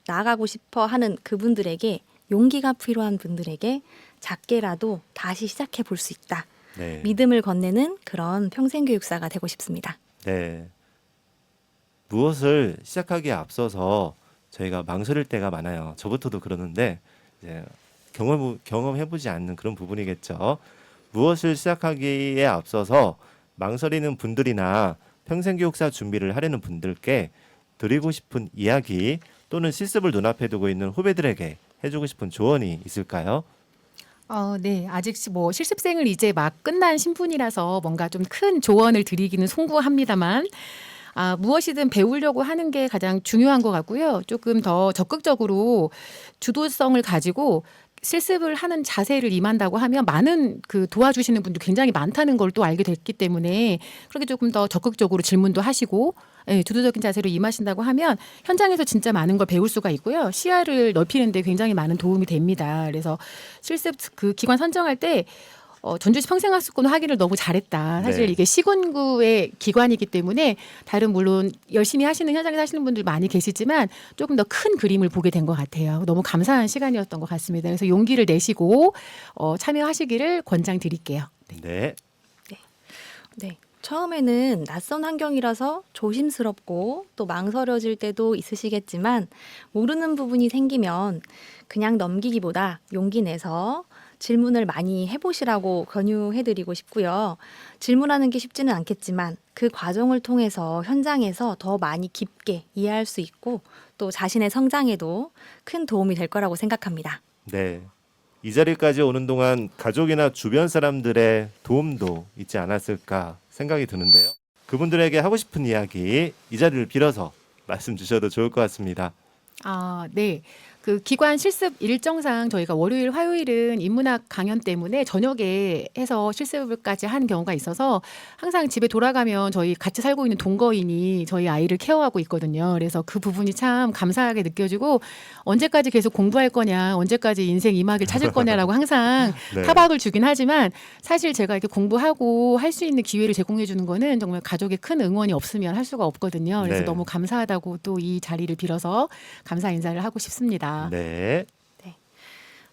나아가고 싶어 하는 그분들에게 용기가 필요한 분들에게 작게라도 다시 시작해 볼 수 있다. 네. 믿음을 건네는 그런 평생교육사가 되고 싶습니다. 네. 무엇을 시작하기에 앞서서 저희가 망설일 때가 많아요. 저부터도 그러는데 이제 경험해보지 않는 그런 부분이겠죠. 무엇을 시작하기에 앞서서 망설이는 분들이나 평생교육사 준비를 하려는 분들께 드리고 싶은 이야기 또는 실습을 눈앞에 두고 있는 후배들에게 해주고 싶은 조언이 있을까요? 네. 아직 실습생을 이제 막 끝난 신분이라서 뭔가 좀 큰 조언을 드리기는 송구합니다만 무엇이든 배우려고 하는 게 가장 중요한 것 같고요. 조금 더 적극적으로 주도성을 가지고 실습을 하는 자세를 임한다고 하면 많은 도와주시는 분도 굉장히 많다는 걸 또 알게 됐기 때문에 그렇게 조금 더 적극적으로 질문도 하시고 주도적인 자세로 임하신다고 하면 현장에서 진짜 많은 걸 배울 수가 있고요. 시야를 넓히는 데 굉장히 많은 도움이 됩니다. 그래서 실습 기관 선정할 때 전주시 평생학습권 확인을 너무 잘했다. 사실 네. 이게 시군구의 기관이기 때문에 다른 물론 열심히 하시는 현장에서 하시는 분들 많이 계시지만 조금 더 큰 그림을 보게 된 것 같아요. 너무 감사한 시간이었던 것 같습니다. 그래서 용기를 내시고 참여하시기를 권장드릴게요. 네. 네. 처음에는 낯선 환경이라서 조심스럽고 또 망설여질 때도 있으시겠지만 모르는 부분이 생기면 그냥 넘기기보다 용기 내서 질문을 많이 해보시라고 권유해드리고 싶고요. 질문하는 게 쉽지는 않겠지만 그 과정을 통해서 현장에서 더 많이 깊게 이해할 수 있고 또 자신의 성장에도 큰 도움이 될 거라고 생각합니다. 네. 이 자리까지 오는 동안 가족이나 주변 사람들의 도움도 있지 않았을까 생각이 드는데요. 그분들에게 하고 싶은 이야기 이 자리를 빌어서 말씀 주셔도 좋을 것 같습니다. 네. 그 기관 실습 일정상 저희가 월요일, 화요일은 인문학 강연 때문에 저녁에 해서 실습까지 하는 경우가 있어서 항상 집에 돌아가면 저희 같이 살고 있는 동거인이 저희 아이를 케어하고 있거든요. 그래서 그 부분이 참 감사하게 느껴지고 언제까지 계속 공부할 거냐, 언제까지 인생 이막을 찾을 거냐라고 항상 네. 타박을 주긴 하지만 사실 제가 이렇게 공부하고 할 수 있는 기회를 제공해 주는 거는 정말 가족의 큰 응원이 없으면 할 수가 없거든요. 그래서 네. 너무 감사하다고 또 이 자리를 빌어서 감사 인사를 하고 싶습니다. 네.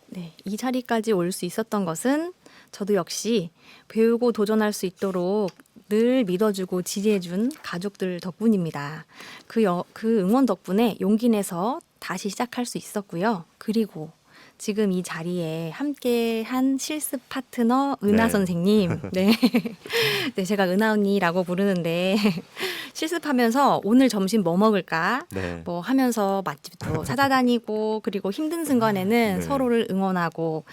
네, 이 자리까지 올 수 있었던 것은 저도 역시 배우고 도전할 수 있도록 늘 믿어주고 지지해준 가족들 덕분입니다. 그 응원 덕분에 용기 내서 다시 시작할 수 있었고요. 그리고 지금 이 자리에 함께한 실습 파트너 은하 네. 선생님, 네, 네, 제가 은하 언니라고 부르는데 실습하면서 오늘 점심 뭐 먹을까? 네. 뭐 하면서 맛집도 찾아다니고 그리고 힘든 순간에는 네. 서로를 응원하고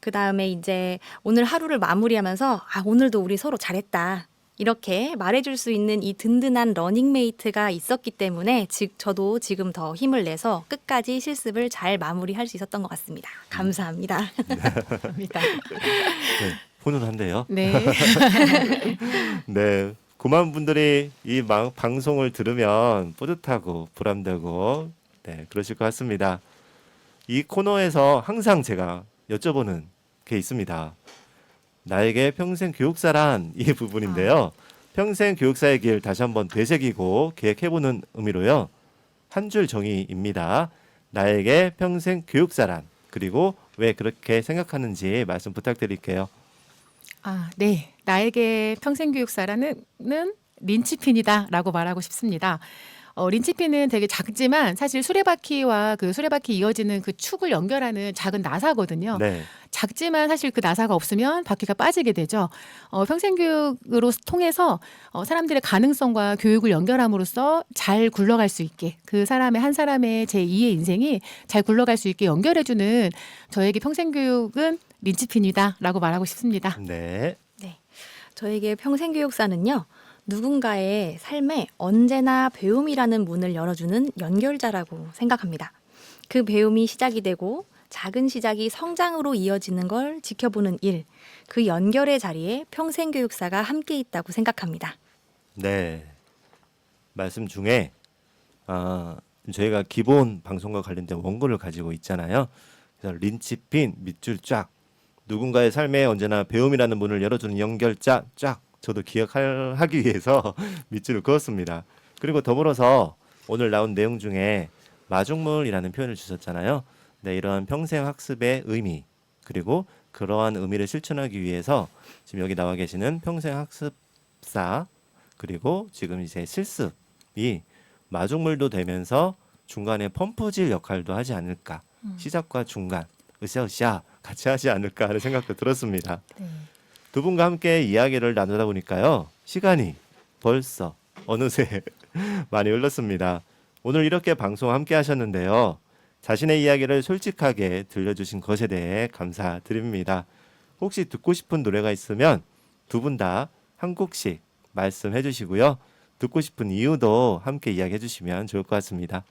그 다음에 이제 오늘 하루를 마무리하면서 아 오늘도 우리 서로 잘했다 이렇게 말해줄 수 있는 이 든든한 러닝메이트가 있었기 때문에 저도 지금 더 힘을 내서 끝까지 실습을 잘 마무리할 수 있었던 것 같습니다. 감사합니다. 감사합니다. 네. 훈훈한데요. 네. 네. 9만 분들이 이 방송을 들으면 뿌듯하고 보람되고 네, 그러실 것 같습니다. 이 코너에서 항상 제가 여쭤보는 게 있습니다. 나에게 평생 교육사란 이 부분인데요. 평생 교육사의 길 다시 한번 되새기고 계획해보는 의미로요. 한 줄 정의입니다. 나에게 평생 교육사란 그리고 왜 그렇게 생각하는지 말씀 부탁드릴게요. 아, 네. 나에게 평생교육사라는 린치핀이다라고 말하고 싶습니다. 린치핀은 되게 작지만 사실 수레바퀴와 그 수레바퀴 이어지는 그 축을 연결하는 작은 나사거든요. 네. 작지만 사실 그 나사가 없으면 바퀴가 빠지게 되죠. 평생교육으로 통해서 사람들의 가능성과 교육을 연결함으로써 잘 굴러갈 수 있게 그 사람의 한 사람의 제2의 인생이 잘 굴러갈 수 있게 연결해주는 저에게 평생교육은 린치핀이다라고 말하고 싶습니다. 네. 저에게 평생교육사는요. 누군가의 삶에 언제나 배움이라는 문을 열어주는 연결자라고 생각합니다. 그 배움이 시작이 되고 작은 시작이 성장으로 이어지는 걸 지켜보는 일, 그 연결의 자리에 평생교육사가 함께 있다고 생각합니다. 네. 말씀 중에 저희가 기본 방송과 관련된 원고를 가지고 있잖아요. 그래서 린치핀 밑줄 쫙 누군가의 삶에 언제나 배움이라는 문을 열어주는 연결자 쫙 저도 기억하기 위해서 밑줄을 그었습니다. 그리고 더불어서 오늘 나온 내용 중에 마중물이라는 표현을 주셨잖아요. 네, 이러한 평생 학습의 의미 그리고 그러한 의미를 실천하기 위해서 지금 여기 나와 계시는 평생 학습사 그리고 지금 이제 실습이 마중물도 되면서 중간에 펌프질 역할도 하지 않을까. 시작과 중간 으쌰으쌰 같이 하지 않을까 하는 생각도 들었습니다. 네. 두 분과 함께 이야기를 나누다 보니까요. 시간이 벌써 어느새 많이 흘렀습니다. 오늘 이렇게 방송 함께 하셨는데요. 자신의 이야기를 솔직하게 들려주신 것에 대해 감사드립니다. 혹시 듣고 싶은 노래가 있으면 두 분 다 한 곡씩 말씀해 주시고요. 듣고 싶은 이유도 함께 이야기해 주시면 좋을 것 같습니다.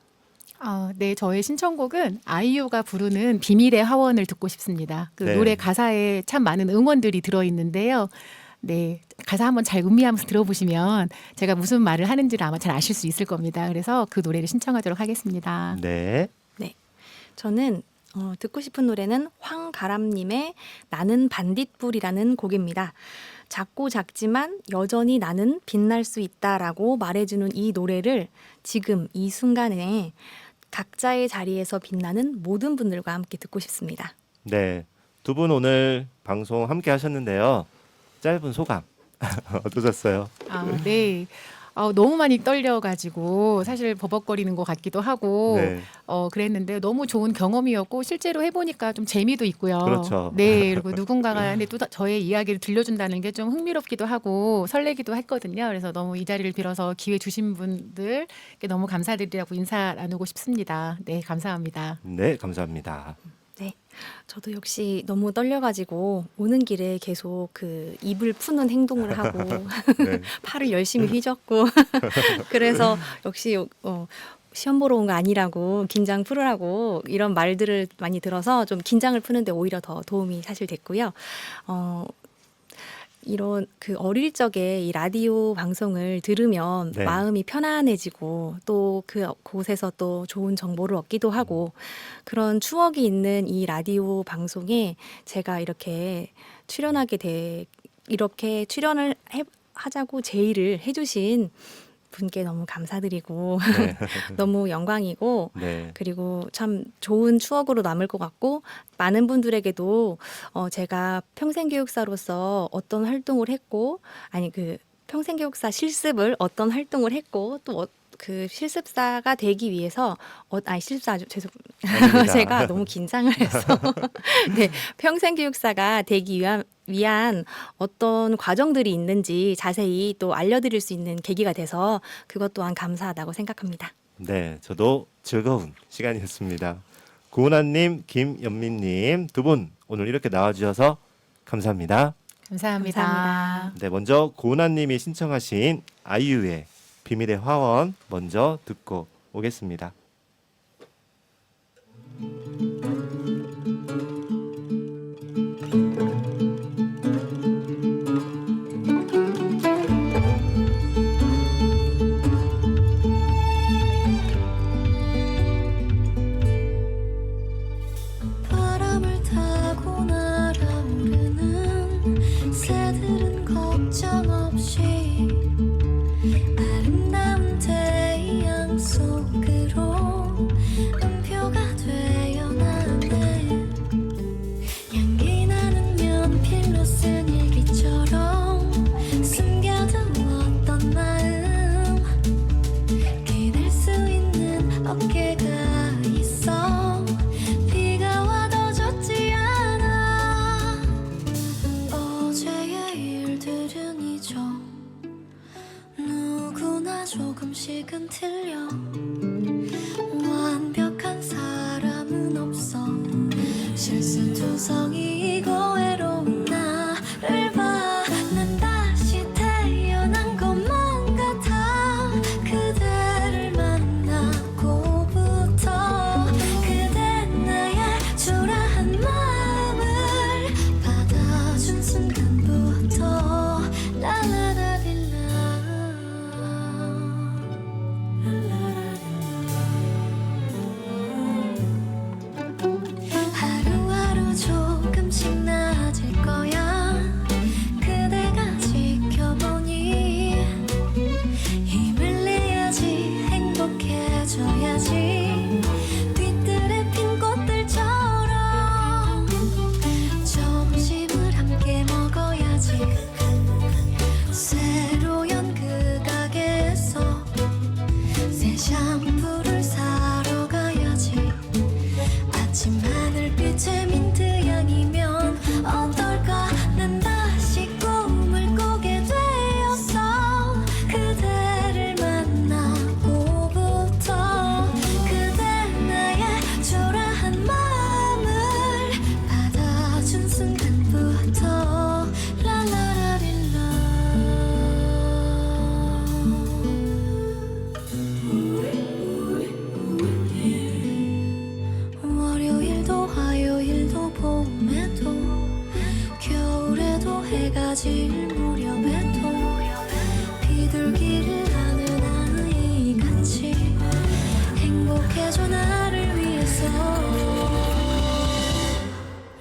네, 저의 신청곡은 아이유가 부르는 비밀의 하원을 듣고 싶습니다. 그 네. 노래 가사에 참 많은 응원들이 들어있는데요. 네, 가사 한번 잘 음미하면서 들어보시면 제가 무슨 말을 하는지를 아마 잘 아실 수 있을 겁니다. 그래서 그 노래를 신청하도록 하겠습니다. 네. 저는 듣고 싶은 노래는 황가람님의 나는 반딧불이라는 곡입니다. 작고 작지만 여전히 나는 빛날 수 있다라고 말해주는 이 노래를 지금 이 순간에 각자의 자리에서 빛나는 모든 분들과 함께 듣고 싶습니다. 네. 두 분 오늘 방송 함께 하셨는데요. 짧은 소감 어떠셨어요? 네. 너무 많이 떨려가지고 사실 버벅거리는 것 같기도 하고 네. 그랬는데 너무 좋은 경험이었고 실제로 해보니까 좀 재미도 있고요. 그렇죠. 네, 그리고 누군가가 근데 또 저의 이야기를 들려준다는 게 좀 흥미롭기도 하고 설레기도 했거든요. 그래서 너무 이 자리를 빌어서 기회 주신 분들께 너무 감사드리라고 인사 나누고 싶습니다. 네, 감사합니다. 네, 감사합니다. 네, 저도 역시 너무 떨려가지고 오는 길에 계속 그 입을 푸는 행동을 하고 네. 팔을 열심히 휘젓고 그래서 역시 시험 보러 온 거 아니라고 긴장 풀으라고 이런 말들을 많이 들어서 좀 긴장을 푸는데 오히려 더 도움이 사실 됐고요. 이런 그 어릴 적에 이 라디오 방송을 들으면 네. 마음이 편안해지고 또 그곳에서 또 좋은 정보를 얻기도 하고 그런 추억이 있는 이 라디오 방송에 제가 이렇게 이렇게 출연을 하자고 제의를 해주신 분께 너무 감사드리고 네. 너무 영광이고 네. 그리고 참 좋은 추억으로 남을 것 같고 많은 분들에게도 제가 평생교육사로서 어떤 활동을 했고 그 평생교육사 실습을 어떤 활동을 했고 또 그 실습사가 되기 위해서 실습사 아주 아닙니다. 제가 너무 긴장을 해서 네, 평생교육사가 되기 위한 어떤 과정들이 있는지 자세히 또 알려드릴 수 있는 계기가 돼서 그것 또한 감사하다고 생각합니다. 네, 저도 즐거운 시간이었습니다. 고은아님, 김연민님 두 분 오늘 이렇게 나와주셔서 감사합니다. 감사합니다. 감사합니다. 네, 먼저 고은아님이 신청하신 아이유의 비밀의 화원 먼저 듣고 오겠습니다. 바람을 타고 날아오르는 새들은 걱정 없이 아름다운 태양 속으로 음표가 되어 나네. 향기 나는 연필로 쓴 일기처럼 숨겨두었던 마음 기댈 수 있는 어깨가 있어. 비가 와도 젖지 않아. 어제의 일들은 잊어. 누구나 조금씩은 틀려. 완벽한 사람은 없어. 실수투성이고 외로운 나를 봐. 난 다시 태어난 것만 같아. 그대를 만나고부터 그대 나의 초라한 마음을 받아준 순간부터 라라라릴라. 하루하루 조금씩 나아질 거야. 그대가 지켜보니 힘을 내야지. 행복해져야지. 뒤뜰에 핀 꽃들처럼 점심을 함께 먹어야지. 새로 연 그 가게에서 새 샴푸를 사러 가야지. 아침 하늘빛에 민트 향이면 어떨까. 난 다시 꿈을 꾸게 되었어. 그대를 만나고부터 그대 나의 초라한 마음을 받아준 순간부터 라라라릴라. 월요일도 화요일도 봄에도 겨울에도 해가 질 무렵에도 비둘기를 하는 아이같이 행복해져 나를 위해서.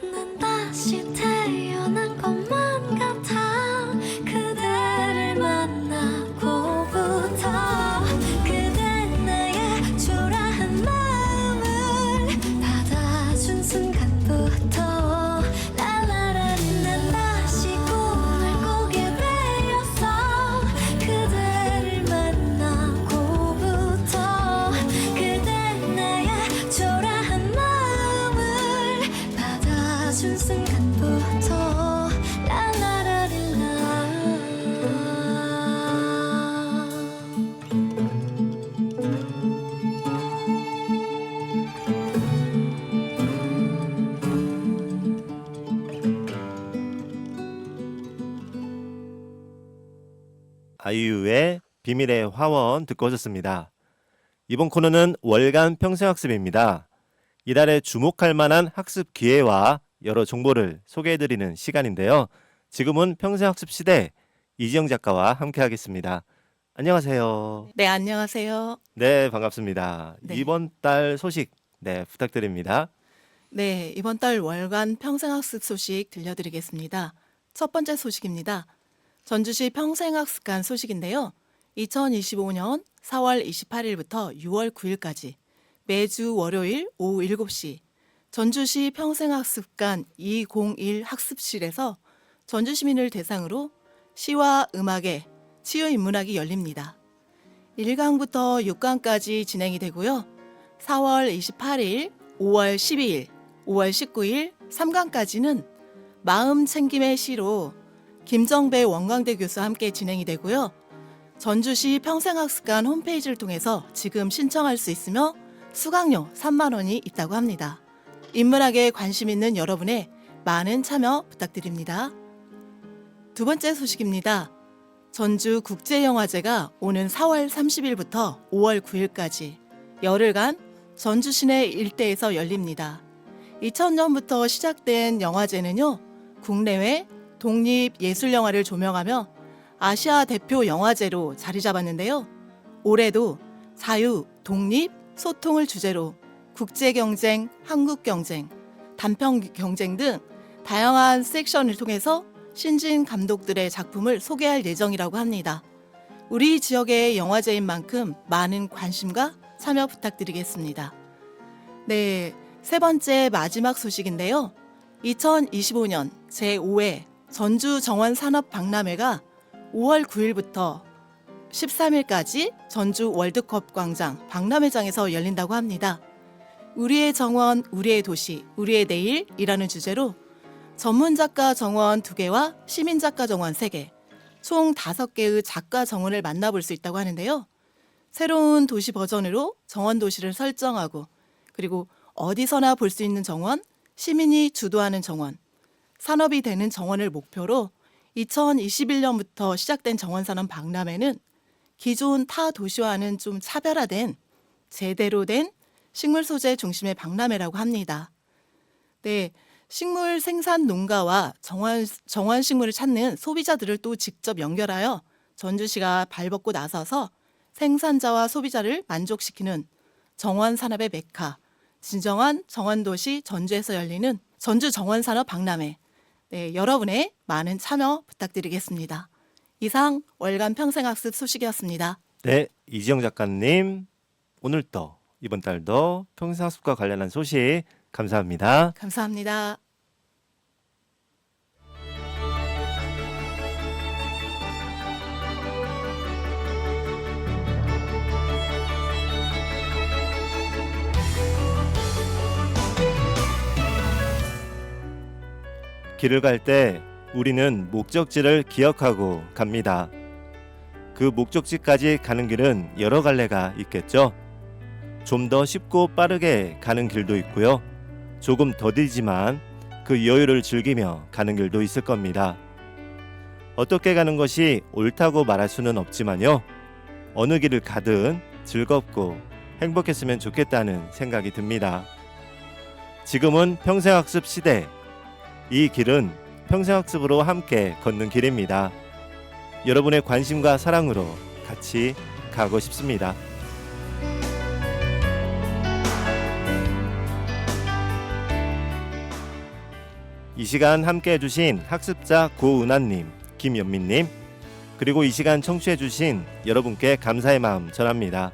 난 다시 태어난 것만 같아. 그대를 만나고부터 그대 나의 초라한 마음을 받아준 순간부터 라라라리. 난 다시 꿈을 꾸게 되었어. 그대를 만나고부터 그대 나의 초라한 마음을 받아준 순간부터 라라라릴라. 아이유의 비밀의 화원 듣고 오셨습니다. 이번 코너는 월간 평생학습입니다. 이달에 주목할 만한 학습 기회와 여러 정보를 소개해드리는 시간인데요. 지금은 평생학습 시대 이지영 작가와 함께하겠습니다. 안녕하세요. 네, 안녕하세요. 네, 반갑습니다. 네. 이번 달 소식 부탁드립니다. 네, 이번 달 월간 평생학습 소식 들려드리겠습니다. 첫 번째 소식입니다. 전주시 평생학습관 소식인데요. 2025년 4월 28일부터 6월 9일까지 매주 월요일 오후 7시 전주시 평생학습관 201 학습실에서 전주 시민을 대상으로 시와 음악의 치유인문학이 열립니다. 1강부터 6강까지 진행이 되고요. 4월 28일, 5월 12일, 5월 19일, 3강까지는 마음 챙김의 시로 김정배 원광대 교수와 함께 진행이 되고요. 전주시 평생학습관 홈페이지를 통해서 지금 신청할 수 있으며 수강료 3만 원이 있다고 합니다. 인문학에 관심 있는 여러분의 많은 참여 부탁드립니다. 두 번째 소식입니다. 전주 국제영화제가 오는 4월 30일부터 5월 9일까지 열흘간 전주 시내 일대에서 열립니다. 2000년부터 시작된 영화제는요, 국내외 독립예술영화를 조명하며 아시아 대표 영화제로 자리 잡았는데요. 올해도 자유, 독립, 소통을 주제로 국제경쟁, 한국경쟁, 단편경쟁 등 다양한 섹션을 통해서 신진 감독들의 작품을 소개할 예정이라고 합니다. 우리 지역의 영화제인 만큼 많은 관심과 참여 부탁드리겠습니다. 네, 세 번째 마지막 소식인데요. 2025년 제5회 전주 정원산업박람회가 5월 9일부터 13일까지 전주 월드컵 광장 박람회장에서 열린다고 합니다. 우리의 정원, 우리의 도시, 우리의 내일이라는 주제로 전문작가 정원 2개와 시민작가 정원 3개, 총 5개의 작가 정원을 만나볼 수 있다고 하는데요. 새로운 도시 버전으로 정원 도시를 설정하고, 그리고 어디서나 볼 수 있는 정원, 시민이 주도하는 정원, 산업이 되는 정원을 목표로 2021년부터 시작된 정원산업 박람회는 기존 타 도시와는 좀 차별화된 제대로 된 식물 소재 중심의 박람회라고 합니다. 네, 식물 생산 농가와 정원 식물을 찾는 소비자들을 또 직접 연결하여 전주시가 발벗고 나서서 생산자와 소비자를 만족시키는 정원 산업의 메카, 진정한 정원 도시 전주에서 열리는 전주 정원 산업 박람회. 네, 여러분의 많은 참여 부탁드리겠습니다. 이상 월간 평생학습 소식이었습니다. 네, 이지영 작가님, 오늘도 이번 달도 평생학습과 관련한 소식 감사합니다. 감사합니다. 길을 갈 때 우리는 목적지를 기억하고 갑니다. 그 목적지까지 가는 길은 여러 갈래가 있겠죠. 좀 더 쉽고 빠르게 가는 길도 있고요. 조금 더디지만 그 여유를 즐기며 가는 길도 있을 겁니다. 어떻게 가는 것이 옳다고 말할 수는 없지만요. 어느 길을 가든 즐겁고 행복했으면 좋겠다는 생각이 듭니다. 지금은 평생학습 시대. 이 길은 평생학습으로 함께 걷는 길입니다. 여러분의 관심과 사랑으로 같이 가고 싶습니다. 이 시간 함께 해주신 학습자 고은하님, 김연민님, 그리고 이 시간 청취해주신 여러분께 감사의 마음 전합니다.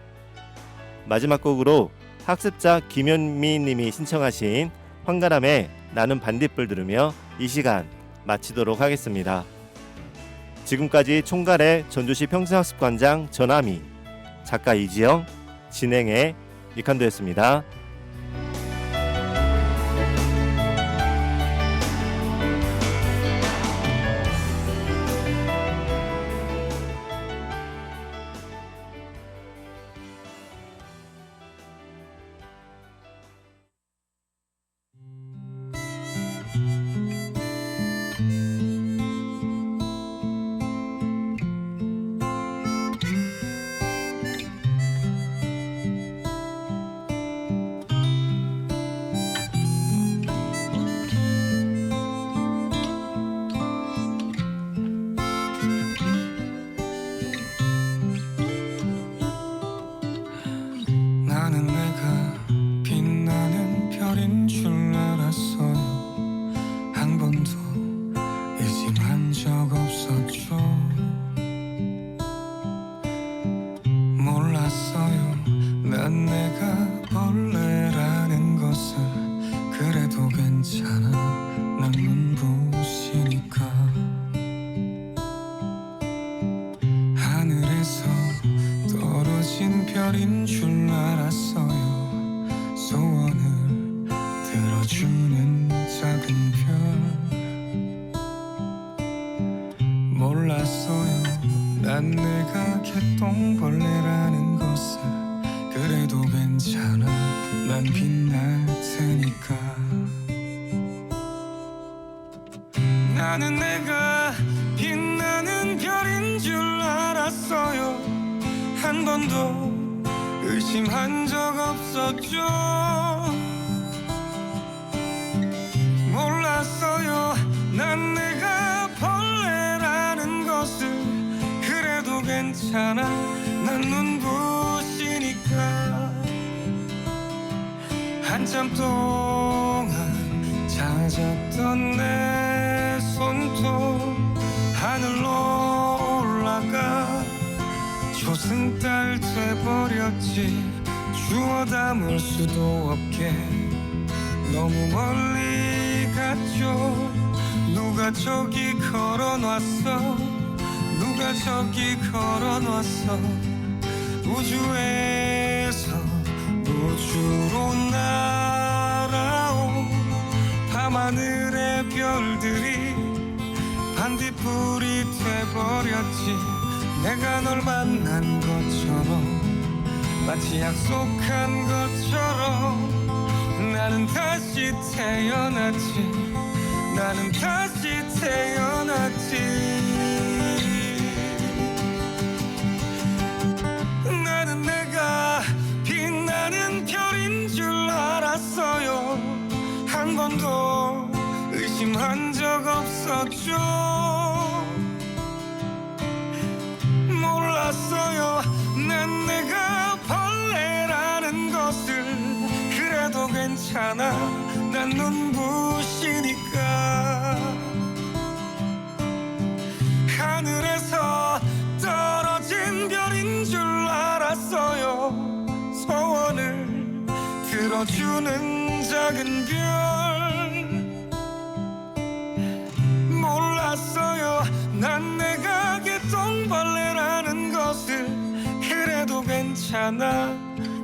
마지막 곡으로 학습자 김연미님이 신청하신 황가람의 나는 반딧불 들으며 이 시간 마치도록 하겠습니다. 지금까지 총괄의 전주시 평생학습관장 전하미, 작가 이지영, 진행의 이칸도였습니다. 괜찮아 난 눈부시니까 하늘에서 떨어진 별인 줄 알았어요 소원을 들어주는 작은 별 몰랐어요 난 내가 개똥벌레라는 것을 그래도 괜찮아 난 빛날 테니까 나는 내가 빛나는 별인 줄 알았어요 한 번도 의심한 적 없었죠 몰랐어요 난 내가 벌레라는 것을 그래도 괜찮아 난 눈부시니까 한참 동안 찾았던 내 손톱 하늘로 올라가 조승달 돼버렸지 주워 담을 수도 없게 너무 멀리 갔죠 누가 저기 걸어놨어 누가 저기 걸어놨어 우주에서 우주로 날아온 밤하늘의 별들이 반딧불이 돼버렸지 내가 널 만난 것처럼 마치 약속한 것처럼 나는 다시 태어났지 나는 다시 태어났지 나는 내가 빛나는 별인 줄 알았어요 한 번도 의심한 적 없었죠 몰랐어요 난 내가 벌레라는 것을 그래도 괜찮아 난 눈부시니까 하늘에서 떨어진 별인 줄 알았어요 소원을 들어주는 작은 별 몰랐어요 난 내가 개똥벌레라는 것을 그래도 괜찮아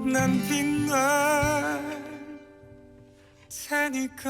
난 빛날 테니까